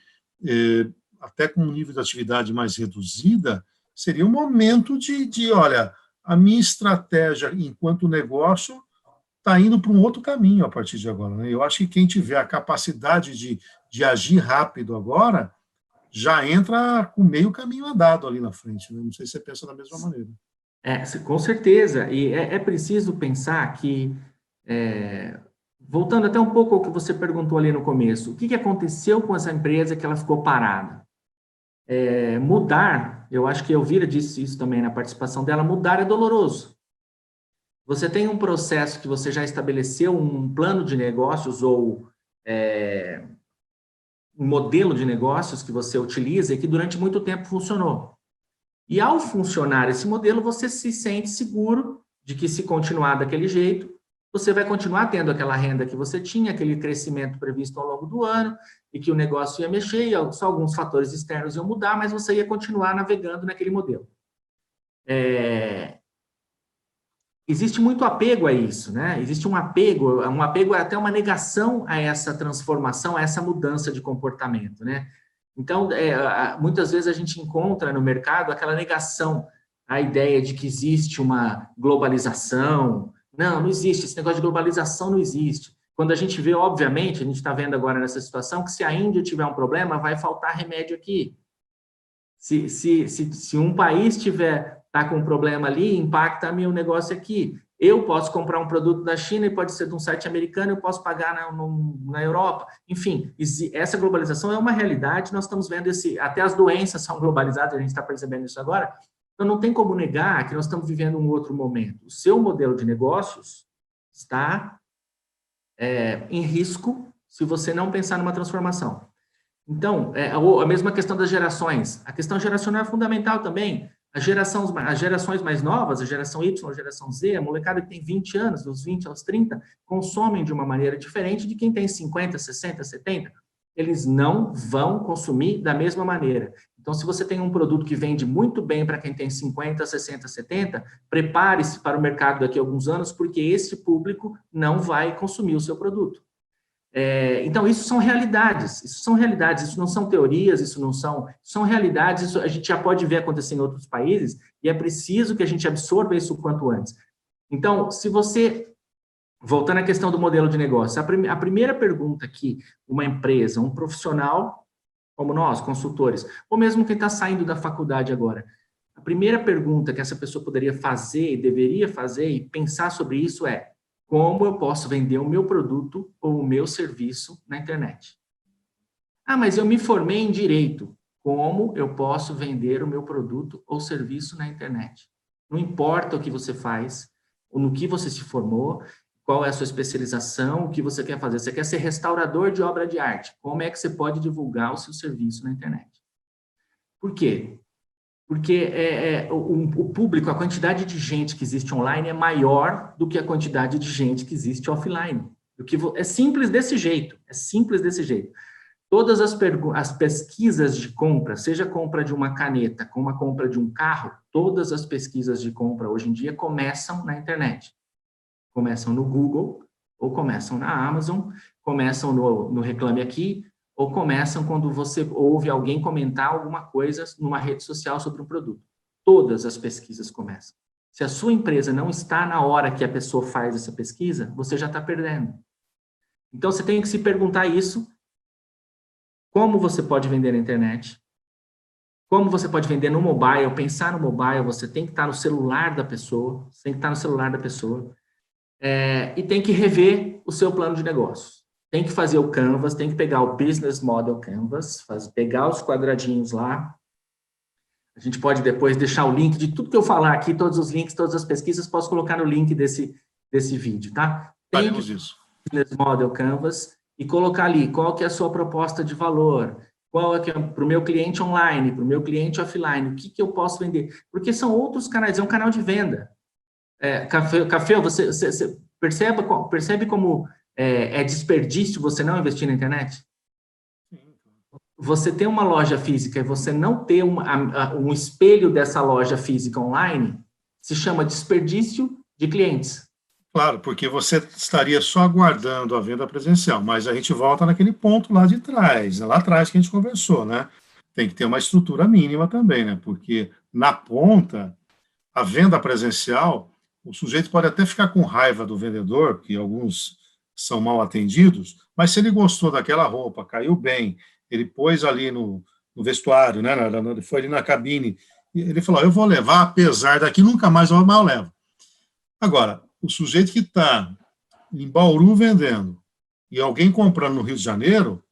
até com um nível de atividade mais reduzida, seria um momento olha, a minha estratégia enquanto negócio está indo para um outro caminho a partir de agora. Né? Eu acho que quem tiver a capacidade de agir rápido agora, já entra com meio caminho andado ali na frente. Né? Não sei se você pensa da mesma maneira.
Com certeza. E é preciso pensar que, voltando até um pouco ao que você perguntou ali no começo, o que aconteceu com essa empresa que ela ficou parada? Mudar, eu acho que a Elvira disse isso também na participação dela, mudar é doloroso. Você tem um processo que você já estabeleceu, um plano de negócios ou um modelo de negócios que você utiliza e que durante muito tempo funcionou. E ao funcionar esse modelo, você se sente seguro de que se continuar daquele jeito, você vai continuar tendo aquela renda que você tinha, aquele crescimento previsto ao longo do ano, e que o negócio ia mexer, e só alguns fatores externos iam mudar, mas você ia continuar navegando naquele modelo. Existe muito apego a isso, né? Existe um apego é até uma negação a essa transformação, a essa mudança de comportamento, né? Então, muitas vezes a gente encontra no mercado aquela negação à ideia de que existe uma globalização. Não existe, esse negócio de globalização não existe. Quando a gente vê, obviamente, a gente está vendo agora nessa situação que se a Índia tiver um problema, vai faltar remédio aqui. Se um país está com um problema ali, impacta meu negócio aqui. Eu posso comprar um produto da China e pode ser de um site americano, eu posso pagar na Europa. Enfim, essa globalização é uma realidade, nós estamos vendo até as doenças são globalizadas, a gente está percebendo isso agora. Então, não tem como negar que nós estamos vivendo um outro momento. O seu modelo de negócios está em risco se você não pensar numa transformação. Então, a mesma questão das gerações. A questão geracional é fundamental também. As gerações mais novas, a geração Y, a geração Z, a molecada que tem 20 anos, dos 20 aos 30, consomem de uma maneira diferente de quem tem 50, 60, 70. Eles não vão consumir da mesma maneira. Então, se você tem um produto que vende muito bem para quem tem 50, 60, 70, prepare-se para o mercado daqui a alguns anos, porque esse público não vai consumir o seu produto. Então, isso são realidades, isso não são teorias, são realidades, isso a gente já pode ver acontecer em outros países, e é preciso que a gente absorva isso o quanto antes. Então, voltando à questão do modelo de negócio, a primeira pergunta que uma empresa, um profissional, como nós, consultores, ou mesmo quem está saindo da faculdade agora, a primeira pergunta que essa pessoa poderia fazer, e deveria fazer, e pensar sobre isso é: como eu posso vender o meu produto ou o meu serviço na internet? Mas eu me formei em direito. Como eu posso vender o meu produto ou serviço na internet? Não importa o que você faz, ou no que você se formou, qual é a sua especialização, o que você quer fazer. Você quer ser restaurador de obra de arte. Como é que você pode divulgar o seu serviço na internet? Por quê? Porque o público, a quantidade de gente que existe online é maior do que a quantidade de gente que existe offline. É simples desse jeito, Todas as pesquisas de compra, seja compra de uma caneta, como a compra de um carro, todas as pesquisas de compra hoje em dia começam na internet. Começam no Google, ou começam na Amazon, começam no Reclame Aqui, ou começam quando você ouve alguém comentar alguma coisa numa rede social sobre um produto. Todas as pesquisas começam. Se a sua empresa não está na hora que a pessoa faz essa pesquisa, você já está perdendo. Então, você tem que se perguntar isso: como você pode vender na internet? Como você pode vender no mobile? Pensar no mobile, você tem que estar no celular da pessoa, e tem que rever o seu plano de negócios. Tem que fazer o Canvas, tem que pegar o Business Model Canvas, pegar os quadradinhos lá. A gente pode depois deixar o link de tudo que eu falar aqui, todos os links, todas as pesquisas, posso colocar no link desse vídeo, tá? Tem que
isso.
Business Model Canvas e colocar ali qual que é a sua proposta de valor, qual é que é para o meu cliente online, para o meu cliente offline, o que eu posso vender? Porque são outros canais, é um canal de venda. Café, você percebe como é desperdício você não investir na internet? Você ter uma loja física e você não ter um espelho dessa loja física online, se chama desperdício de clientes.
Claro, porque você estaria só aguardando a venda presencial, mas a gente volta naquele ponto lá de trás, lá atrás que a gente conversou, né? Tem que ter uma estrutura mínima também, né? Porque na ponta, a venda presencial, o sujeito pode até ficar com raiva do vendedor, que alguns são mal atendidos, mas se ele gostou daquela roupa, caiu bem, ele pôs ali no vestuário, né? Ele foi ali na cabine, e ele falou, eu vou levar, apesar daqui, nunca mais eu levo. Agora, o sujeito que está em Bauru vendendo e alguém comprando no Rio de Janeiro,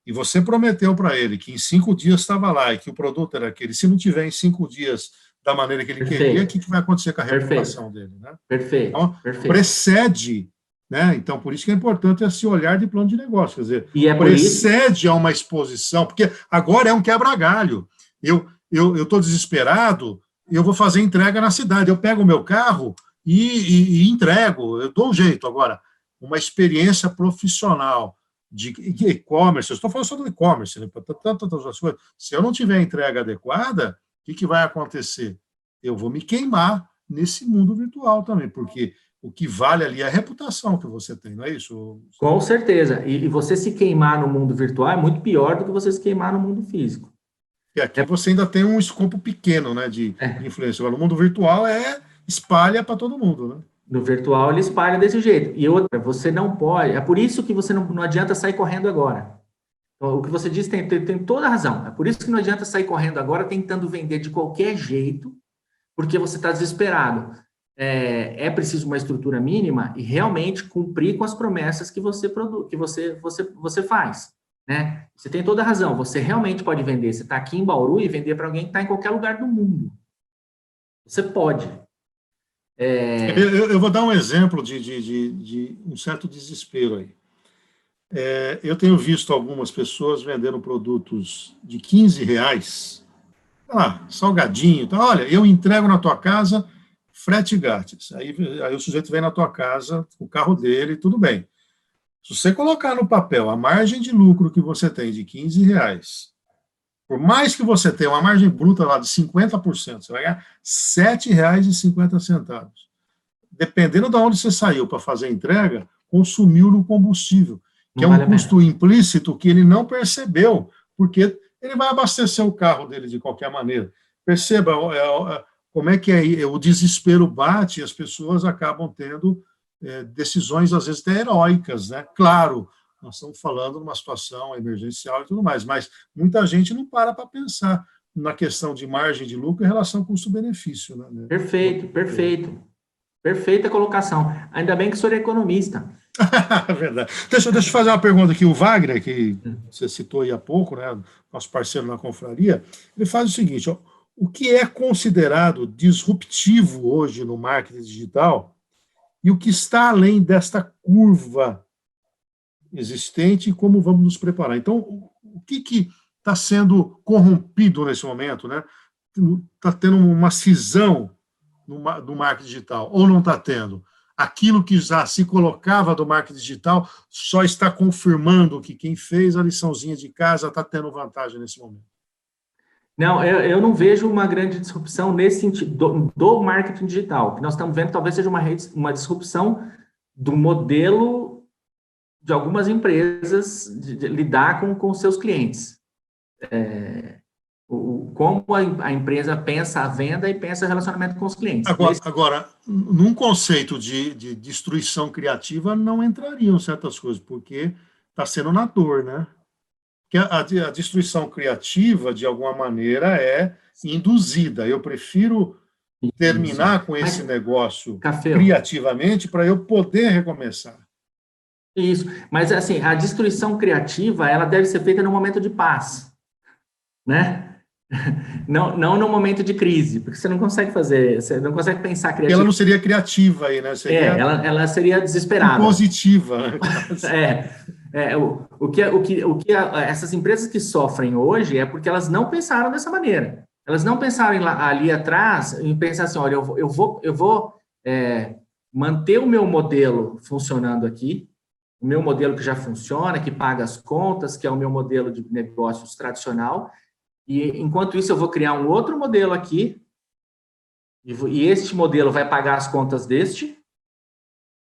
e você prometeu para ele que em 5 dias estava lá e que o produto era aquele, se não tiver em 5 dias da maneira que ele queria, o que vai acontecer com a reputação dele? Né?
Perfeito.
Então, precede, né? Então, por isso que é importante esse olhar de plano de negócio, quer dizer, precede a uma exposição, porque agora é um quebra-galho. Eu estou desesperado, eu vou fazer entrega na cidade, eu pego o meu carro e entrego, eu dou um jeito. Agora, uma experiência profissional de e-commerce, eu estou falando só do e-commerce, né? Tantas coisas. Se eu não tiver a entrega adequada, o que vai acontecer? Eu vou me queimar nesse mundo virtual também, porque o que vale ali é a reputação que você tem, não é isso?
Com certeza. E você se queimar no mundo virtual é muito pior do que você se queimar no mundo físico.
E aqui você ainda tem um escopo pequeno, né, de influência. Agora, no mundo virtual espalha para todo mundo, né?
No virtual ele espalha desse jeito. E outra, você não pode. É por isso que você não adianta sair correndo agora. Então, o que você disse tem toda a razão. É por isso que não adianta sair correndo agora tentando vender de qualquer jeito, porque você está desesperado. É preciso uma estrutura mínima e realmente cumprir com as promessas que você faz. Né? Você tem toda a razão. Você realmente pode vender. Você está aqui em Bauru e vender para alguém que está em qualquer lugar do mundo. Você pode.
Eu vou dar um exemplo de um certo desespero aí. Eu tenho visto algumas pessoas vendendo produtos de R$15, salgadinho, então, olha, eu entrego na tua casa, frete grátis. Aí o sujeito vem na tua casa, o carro dele, tudo bem. Se você colocar no papel a margem de lucro que você tem de R$15, por mais que você tenha uma margem bruta lá de 50%, você vai ganhar R$7,50. Dependendo de onde você saiu para fazer a entrega, consumiu no combustível, que é um custo implícito que ele não percebeu, porque ele vai abastecer o carro dele de qualquer maneira. Perceba como é que o desespero bate e as pessoas acabam tendo decisões, às vezes, até heróicas, né? Claro, nós estamos falando de uma situação emergencial e tudo mais, mas muita gente não para pensar na questão de margem de lucro em relação ao custo-benefício. Né?
Perfeito. Perfeita colocação. Ainda bem que o senhor é economista.
Verdade. Deixa eu fazer uma pergunta aqui. O Wagner, que você citou aí há pouco, né, nosso parceiro na confraria, ele faz o seguinte, o que é considerado disruptivo hoje no marketing digital e o que está além desta curva existente e como vamos nos preparar. Então, o que está sendo corrompido nesse momento? Né? Está tendo uma cisão do marketing digital, ou não está tendo? Aquilo que já se colocava do marketing digital só está confirmando que quem fez a liçãozinha de casa está tendo vantagem nesse momento.
Não, eu não vejo uma grande disrupção nesse sentido do marketing digital. O que nós estamos vendo talvez seja uma disrupção do modelo de algumas empresas de lidar com seus clientes. Como a empresa pensa a venda e pensa o relacionamento com os clientes.
Agora, num conceito de destruição criativa, não entrariam certas coisas, porque está sendo na dor, né? Porque a destruição criativa, de alguma maneira, é induzida. Eu prefiro terminar com esse negócio criativamente para eu poder recomeçar.
Isso, mas assim, a destruição criativa, ela deve ser feita no momento de paz, né? Não no momento de crise, porque você não consegue pensar criativa.
Ela não seria criativa aí, né?
Ela seria desesperada.
Positiva.
Essas empresas que sofrem hoje é porque elas não pensaram dessa maneira. Elas não pensaram ali atrás em pensar assim, olha, eu vou manter o meu modelo funcionando aqui, o meu modelo que já funciona, que paga as contas, que é o meu modelo de negócios tradicional, e enquanto isso eu vou criar um outro modelo aqui, e este modelo vai pagar as contas deste,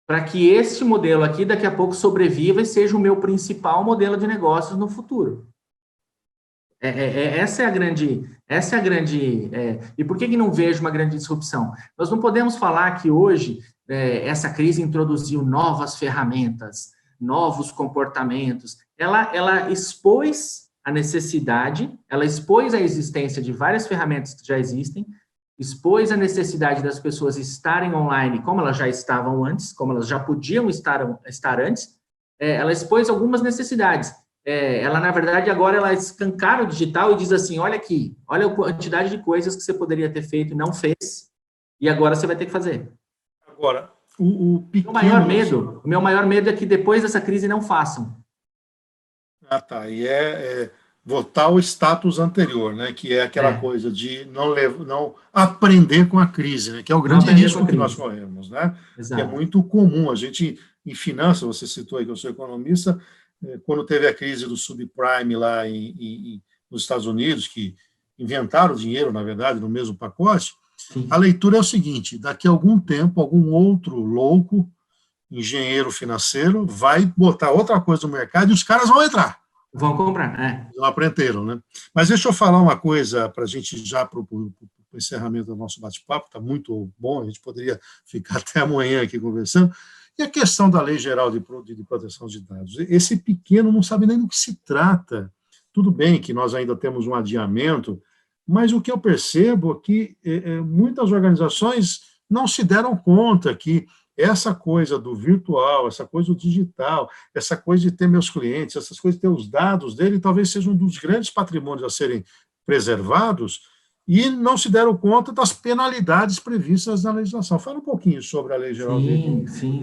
para que este modelo aqui daqui a pouco sobreviva e seja o meu principal modelo de negócios no futuro. Essa é a grande. E por que não vejo uma grande disrupção? Nós não podemos falar que hoje essa crise introduziu novas ferramentas, novos comportamentos. Ela expôs a necessidade, ela expôs a existência de várias ferramentas que já existem, expôs a necessidade das pessoas estarem online como elas já estavam antes, como elas já podiam estar antes, ela expôs algumas necessidades. Ela, na verdade, agora ela escancara o digital e diz assim, olha aqui, olha a quantidade de coisas que você poderia ter feito e não fez, e agora você vai ter que fazer.
Agora, o pequeno...
O meu maior medo é que depois dessa crise não façam.
Ah, tá, e voltar ao status anterior, né, que é aquela coisa de não aprender com a crise, né, que é o grande risco que nós corremos, né? Exato. Que é muito comum. A gente, em finanças, você citou aí que eu sou economista, quando teve a crise do subprime lá nos Estados Unidos, que inventaram dinheiro, na verdade, no mesmo pacote, sim, a leitura é o seguinte: daqui a algum tempo, algum outro louco, engenheiro financeiro, vai botar outra coisa no mercado e os caras vão entrar.
Vão comprar,
Não aprenderam, né? Mas deixa eu falar uma coisa para a gente já para o encerramento do nosso bate-papo, está muito bom, a gente poderia ficar até amanhã aqui conversando. E a questão da Lei Geral de Proteção de Dados. Esse pequeno não sabe nem do que se trata. Tudo bem que nós ainda temos um adiamento, mas o que eu percebo é que muitas organizações não se deram conta que essa coisa do virtual, essa coisa do digital, essa coisa de ter meus clientes, essas coisas de ter os dados dele, talvez seja um dos grandes patrimônios a serem preservados, e não se deram conta das penalidades previstas na legislação. Fala um pouquinho sobre a Lei Geral de...
Sim.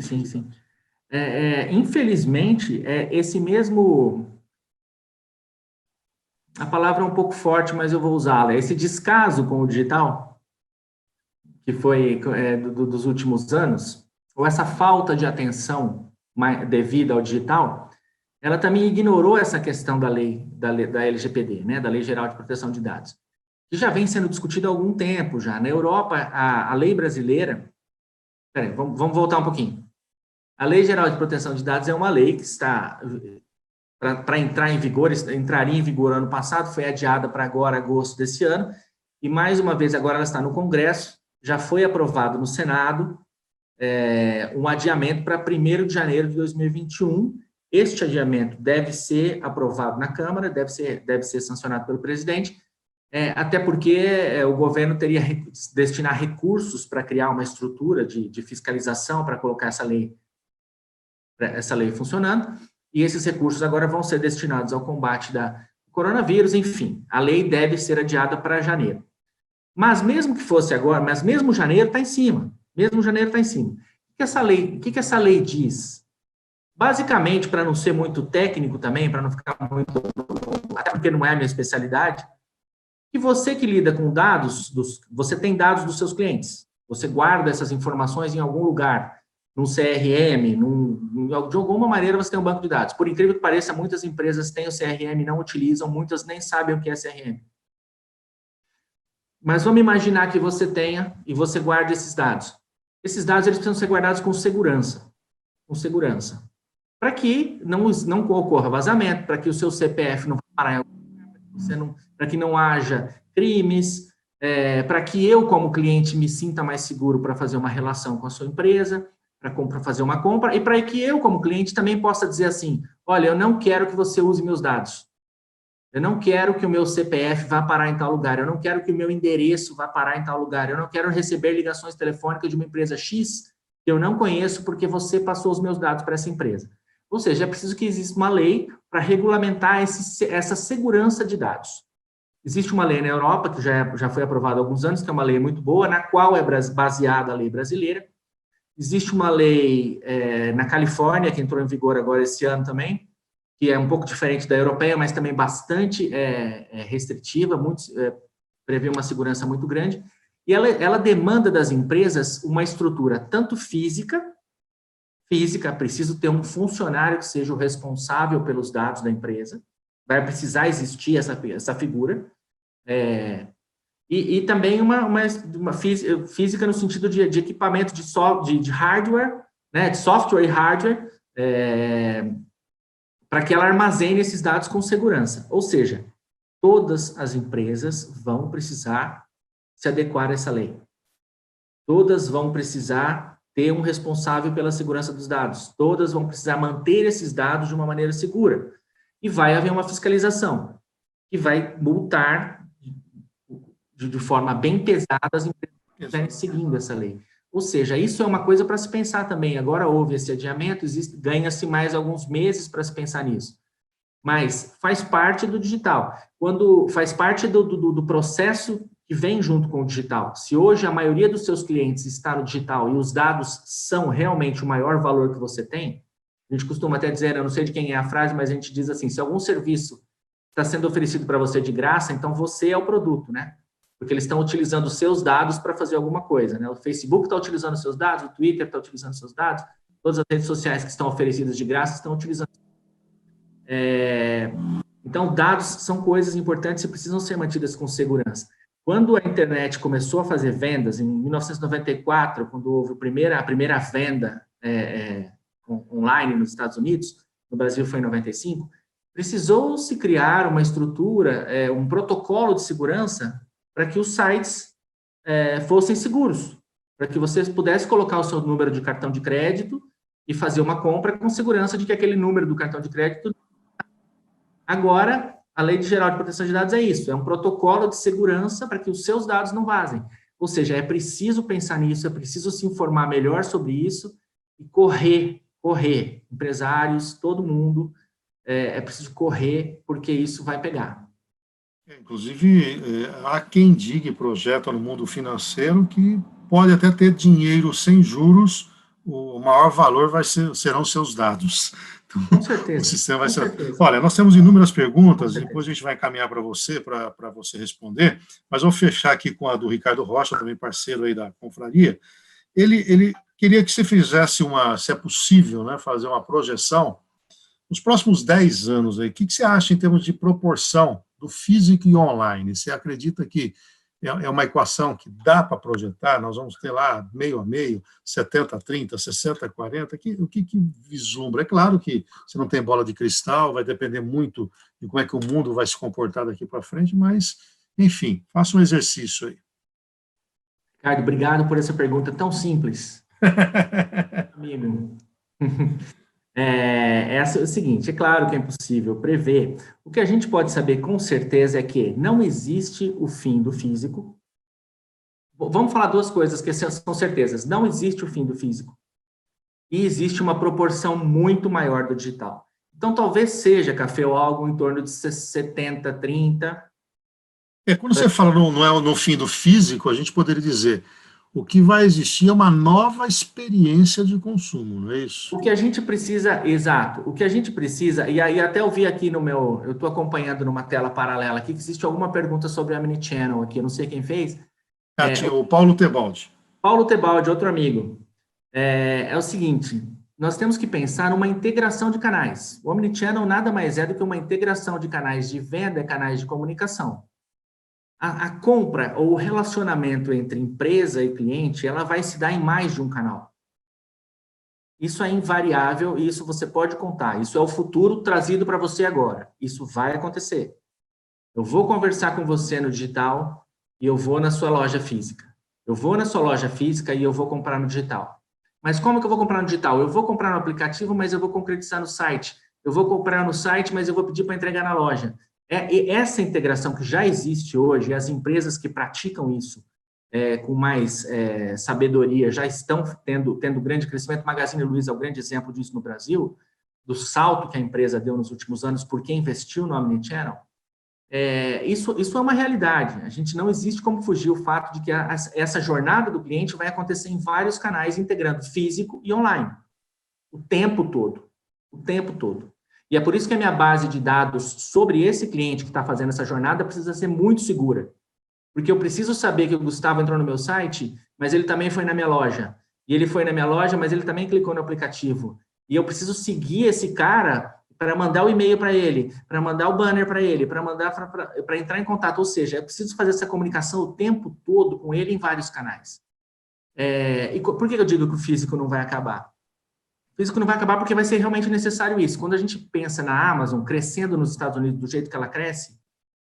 Infelizmente, esse mesmo... A palavra é um pouco forte, mas eu vou usá-la. Esse descaso com o digital, que foi dos últimos anos, ou essa falta de atenção devida ao digital, ela também ignorou essa questão da LGPD, né, da Lei Geral de Proteção de Dados, que já vem sendo discutida há algum tempo já. Na Europa, a lei brasileira... Peraí, vamos voltar um pouquinho. A Lei Geral de Proteção de Dados é uma lei que está... Para entrar em vigor, entraria em vigor ano passado, foi adiada para agora, agosto desse ano, e mais uma vez agora ela está no Congresso, já foi aprovado no Senado, um adiamento para 1º de janeiro de 2021. Este adiamento deve ser aprovado na Câmara, deve ser sancionado pelo presidente, até porque o governo teria que destinar recursos para criar uma estrutura de fiscalização para colocar essa lei funcionando, e esses recursos agora vão ser destinados ao combate do coronavírus. Enfim, a lei deve ser adiada para janeiro. Mas mesmo que fosse agora, mas mesmo janeiro está em cima. O que essa lei diz? Basicamente, para não ser muito técnico também, para não ficar muito... Até porque não é a minha especialidade, que você que lida com dados, você tem dados dos seus clientes. Você guarda essas informações em algum lugar, num CRM, de alguma maneira você tem um banco de dados. Por incrível que pareça, muitas empresas têm o CRM e não utilizam, muitas nem sabem o que é CRM. Mas vamos imaginar que você tenha e você guarde esses dados. Esses dados eles precisam ser guardados com segurança. Para que não ocorra vazamento, para que o seu CPF não parar em algum lugar, para que não haja crimes, para que eu, como cliente, me sinta mais seguro para fazer uma relação com a sua empresa, para fazer uma compra, e para que eu, como cliente, também possa dizer assim, olha, eu não quero que você use meus dados. Eu não quero que o meu CPF vá parar em tal lugar, eu não quero que o meu endereço vá parar em tal lugar, eu não quero receber ligações telefônicas de uma empresa X que eu não conheço porque você passou os meus dados para essa empresa. Ou seja, é preciso que exista uma lei para regulamentar essa segurança de dados. Existe uma lei na Europa, que já foi aprovada há alguns anos, que é uma lei muito boa, na qual é baseada a lei brasileira. Existe uma lei na Califórnia, que entrou em vigor agora esse ano também, que é um pouco diferente da europeia, mas também bastante restritiva, prevê uma segurança muito grande, e ela demanda das empresas uma estrutura tanto física, preciso ter um funcionário que seja o responsável pelos dados da empresa, vai precisar existir essa figura, e também uma física no sentido de equipamento de hardware, né, de software e hardware, para que ela armazene esses dados com segurança. Ou seja, todas as empresas vão precisar se adequar a essa lei. Todas vão precisar ter um responsável pela segurança dos dados. Todas vão precisar manter esses dados de uma maneira segura. E vai haver uma fiscalização, que vai multar de forma bem pesada as empresas que estiverem seguindo essa lei. Ou seja, isso é uma coisa para se pensar também. Agora houve esse adiamento, ganha-se mais alguns meses para se pensar nisso. Mas faz parte do digital. Faz parte do processo que vem junto com o digital. Se hoje a maioria dos seus clientes está no digital e os dados são realmente o maior valor que você tem, a gente costuma até dizer, eu não sei de quem é a frase, mas a gente diz assim, se algum serviço está sendo oferecido para você de graça, então você é o produto, né? Porque eles estão utilizando os seus dados para fazer alguma coisa, né? O Facebook está utilizando os seus dados, o Twitter está utilizando os seus dados, todas as redes sociais que estão oferecidas de graça estão utilizando. Então, dados são coisas importantes e precisam ser mantidas com segurança. Quando a internet começou a fazer vendas, em 1994, quando houve a primeira venda online nos Estados Unidos, no Brasil foi em 95, precisou se criar uma estrutura, um protocolo de segurança para que os sites fossem seguros, para que você pudesse colocar o seu número de cartão de crédito e fazer uma compra com segurança de que aquele número do cartão de crédito... Agora, a Lei Geral de Proteção de Dados é isso, é um protocolo de segurança para que os seus dados não vazem. Ou seja, é preciso pensar nisso, é preciso se informar melhor sobre isso e correr, empresários, todo mundo, é preciso correr, porque isso vai pegar.
Inclusive, há quem diga e projeta no mundo financeiro que pode até ter dinheiro sem juros, o maior valor serão seus dados. Então,
com certeza.
O sistema vai ser... Olha, nós temos inúmeras perguntas, depois a gente vai encaminhar para você responder, mas vou fechar aqui com a do Ricardo Rocha, também parceiro aí da confraria. Ele queria que você fizesse se é possível, né, fazer uma projeção nos próximos 10 anos aí. O que você acha em termos de proporção do físico e online? Você acredita que é uma equação que dá para projetar? Nós vamos ter lá meio a meio, 70-30, 60-40, o que vislumbra? É claro que você não tem bola de cristal, vai depender muito de como é que o mundo vai se comportar daqui para frente, mas, enfim, faça um exercício aí.
Ricardo, obrigado por essa pergunta tão simples. Amigo. É o seguinte, é claro que é impossível prever. O que a gente pode saber com certeza é que não existe o fim do físico. Vamos falar duas coisas que são certezas. Não existe o fim do físico e existe uma proporção muito maior do digital. Então, talvez seja, Café, algo em torno de 70-30.
Quando você fala não é no fim do físico, a gente poderia dizer... O que vai existir é uma nova experiência de consumo, não é isso?
O que a gente precisa, exato, o que a gente precisa, e aí até eu vi aqui eu estou acompanhando numa tela paralela aqui, que existe alguma pergunta sobre a Omnichannel aqui, eu não sei quem fez.
O Paulo Tebaldi.
Paulo Tebaldi, outro amigo. É o seguinte, nós temos que pensar numa integração de canais. O Omnichannel nada mais é do que uma integração de canais de venda e canais de comunicação. A compra ou o relacionamento entre empresa e cliente, ela vai se dar em mais de um canal. Isso é invariável e isso você pode contar. Isso é o futuro trazido para você agora. Isso vai acontecer. Eu vou conversar com você no digital e eu vou na sua loja física. Eu vou na sua loja física e eu vou comprar no digital. Mas como que eu vou comprar no digital? Eu vou comprar no aplicativo, mas eu vou concretizar no site. Eu vou comprar no site, mas eu vou pedir para entregar na loja. Essa integração que já existe hoje, as empresas que praticam isso com mais sabedoria já estão tendo grande crescimento. Magazine Luiza é o grande exemplo disso no Brasil, do salto que a empresa deu nos últimos anos porque investiu no Omnichannel. Isso é uma realidade. A gente não existe como fugir o fato de que essa jornada do cliente vai acontecer em vários canais, integrando físico e online, o tempo todo. E é por isso que a minha base de dados sobre esse cliente que está fazendo essa jornada precisa ser muito segura. Porque eu preciso saber que o Gustavo entrou no meu site, mas ele também foi na minha loja. E ele foi na minha loja, mas ele também clicou no aplicativo. E eu preciso seguir esse cara para mandar o e-mail para ele, para mandar o banner para ele, para entrar em contato. Ou seja, eu preciso fazer essa comunicação o tempo todo com ele em vários canais. E por que eu digo que o físico não vai acabar? O físico não vai acabar porque vai ser realmente necessário isso. Quando a gente pensa na Amazon crescendo nos Estados Unidos do jeito que ela cresce,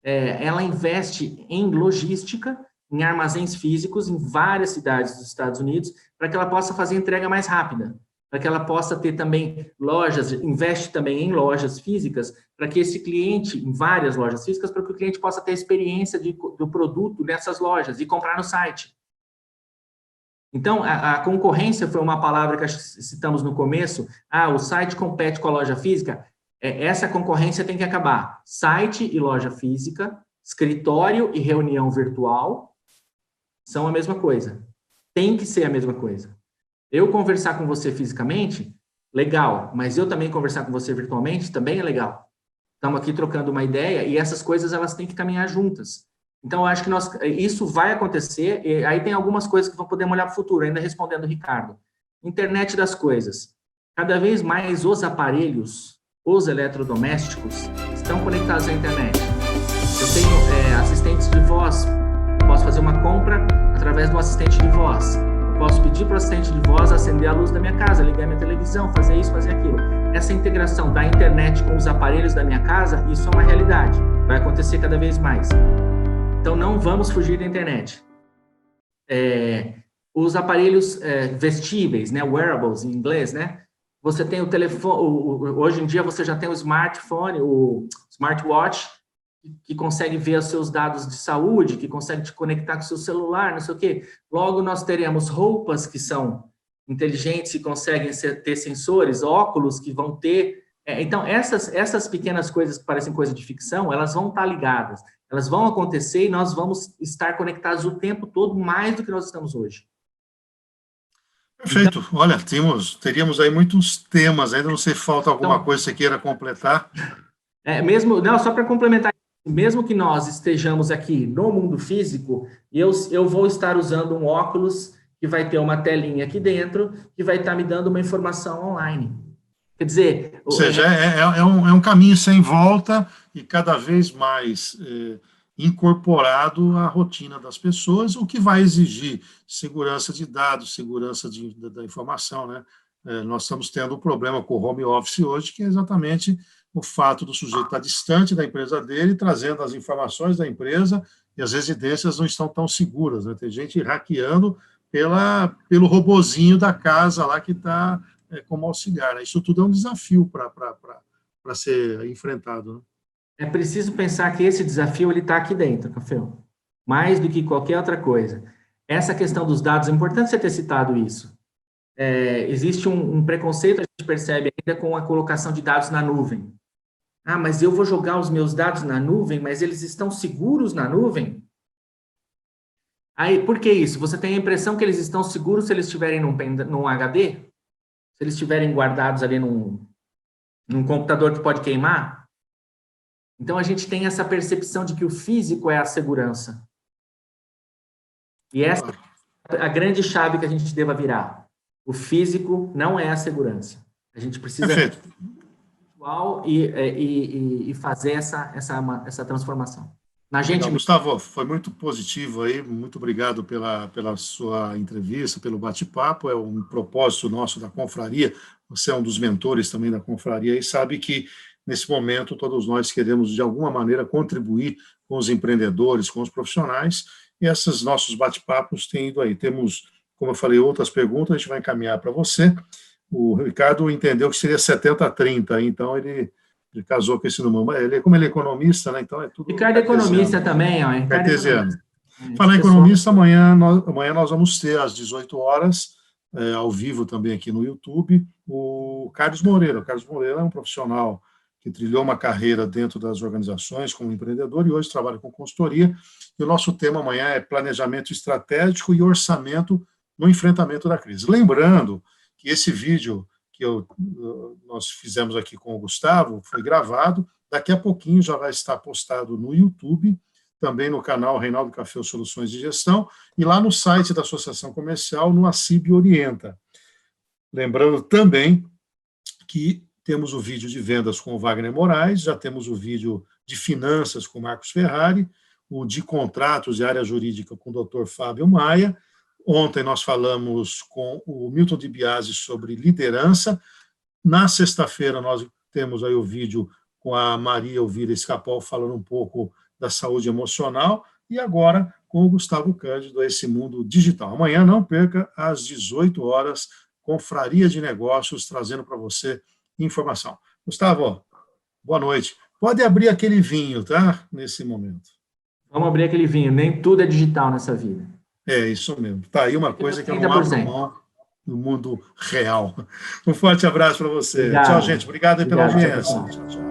ela investe em logística, em armazéns físicos em várias cidades dos Estados Unidos, para que ela possa fazer entrega mais rápida, para que ela possa ter também lojas, investe também em lojas físicas, para que esse cliente, em várias lojas físicas, para que o cliente possa ter a experiência do produto nessas lojas e comprar no site. Então, a concorrência foi uma palavra que citamos no começo. O site compete com a loja física. Essa concorrência tem que acabar. Site e loja física, escritório e reunião virtual são a mesma coisa. Tem que ser a mesma coisa. Eu conversar com você fisicamente, legal, mas eu também conversar com você virtualmente também é legal. Estamos aqui trocando uma ideia e essas coisas elas têm que caminhar juntas. Então, eu acho que isso vai acontecer, e aí tem algumas coisas que vão poder olhar para o futuro, ainda respondendo o Ricardo. Internet das coisas. Cada vez mais os aparelhos, os eletrodomésticos, estão conectados à internet. Eu tenho assistentes de voz, posso fazer uma compra através do assistente de voz. Eu posso pedir para o assistente de voz acender a luz da minha casa, ligar minha televisão, fazer isso, fazer aquilo. Essa integração da internet com os aparelhos da minha casa, isso é uma realidade. Vai acontecer cada vez mais. Então, não vamos fugir da internet. Os aparelhos vestíveis, né, wearables em inglês, né? Você tem o telefone, hoje em dia você já tem o smartphone, o smartwatch, que consegue ver os seus dados de saúde, que consegue te conectar com o seu celular, não sei o quê. Logo, nós teremos roupas que são inteligentes e conseguem ter sensores, óculos que vão ter... Então, essas pequenas coisas que parecem coisa de ficção, elas vão estar ligadas. Elas vão acontecer e nós vamos estar conectados o tempo todo, mais do que nós estamos hoje.
Perfeito. Então, olha, teríamos aí muitos temas, ainda não sei se falta alguma coisa que você queira completar.
Só para complementar, mesmo que nós estejamos aqui no mundo físico, eu vou estar usando um óculos que vai ter uma telinha aqui dentro, que vai estar me dando uma informação online. Quer dizer...
Ou seja, é um caminho sem volta e cada vez mais incorporado à rotina das pessoas, o que vai exigir segurança de dados, segurança da informação, né? Nós estamos tendo um problema com o home office hoje, que é exatamente o fato do sujeito estar distante da empresa dele, trazendo as informações da empresa, e as residências não estão tão seguras, né? Tem gente hackeando pelo robozinho da casa lá que está... como auxiliar, né? Isso tudo é um desafio para ser enfrentado, né?
É preciso pensar que esse desafio está aqui dentro, Caféu, mais do que qualquer outra coisa. Essa questão dos dados, é importante você ter citado isso. Existe um preconceito, a gente percebe ainda com a colocação de dados na nuvem. Mas eu vou jogar os meus dados na nuvem, mas eles estão seguros na nuvem? Aí, por que isso? Você tem a impressão que eles estão seguros se eles estiverem num HD? Se eles estiverem guardados ali num computador que pode queimar? Então, a gente tem essa percepção de que o físico é a segurança. E essa é a grande chave que a gente deva virar. O físico não é a segurança. A gente precisa e fazer essa transformação.
Legal, Gustavo, foi muito positivo aí, muito obrigado pela sua entrevista, pelo bate-papo, é um propósito nosso da confraria, você é um dos mentores também da confraria e sabe que nesse momento todos nós queremos de alguma maneira contribuir com os empreendedores, com os profissionais, e esses nossos bate-papos têm ido aí. Temos, como eu falei, outras perguntas, a gente vai encaminhar para você. O Ricardo entendeu que seria 70-30, então ele casou com esse número. Como ele é economista, né? Então é tudo.
Ricardo é economista também, ó.
Cartesiano. Falar em economista, amanhã nós vamos ter às 18 horas, ao vivo também aqui no YouTube, o Carlos Moreira. O Carlos Moreira é um profissional que trilhou uma carreira dentro das organizações como empreendedor e hoje trabalha com consultoria. E o nosso tema amanhã é planejamento estratégico e orçamento no enfrentamento da crise. Lembrando que esse vídeo que nós fizemos aqui com o Gustavo, foi gravado, daqui a pouquinho já vai estar postado no YouTube, também no canal Reinaldo Café Soluções de Gestão, e lá no site da Associação Comercial, no ACIB Orienta. Lembrando também que temos o vídeo de vendas com o Wagner Moraes, já temos o vídeo de finanças com o Marcos Ferrari, o de contratos e área jurídica com o Dr. Fábio Maia. Ontem nós falamos com o Milton de Biasi sobre liderança. Na sexta-feira nós temos aí o vídeo com a Maria Elvira Escapol falando um pouco da saúde emocional, e agora com o Gustavo Cândido, Esse Mundo Digital. Amanhã, não perca, às 18 horas, Confraria de Negócios, trazendo para você informação. Gustavo, boa noite. Pode abrir aquele vinho, tá? Nesse momento.
Vamos abrir aquele vinho. Nem tudo é digital nessa vida.
É, isso mesmo. Tá aí uma coisa que eu não abro mão no mundo real. Um forte abraço para você.
Obrigado.
Tchau, gente. Obrigado pela audiência.
Tchau.
Tchau, tchau.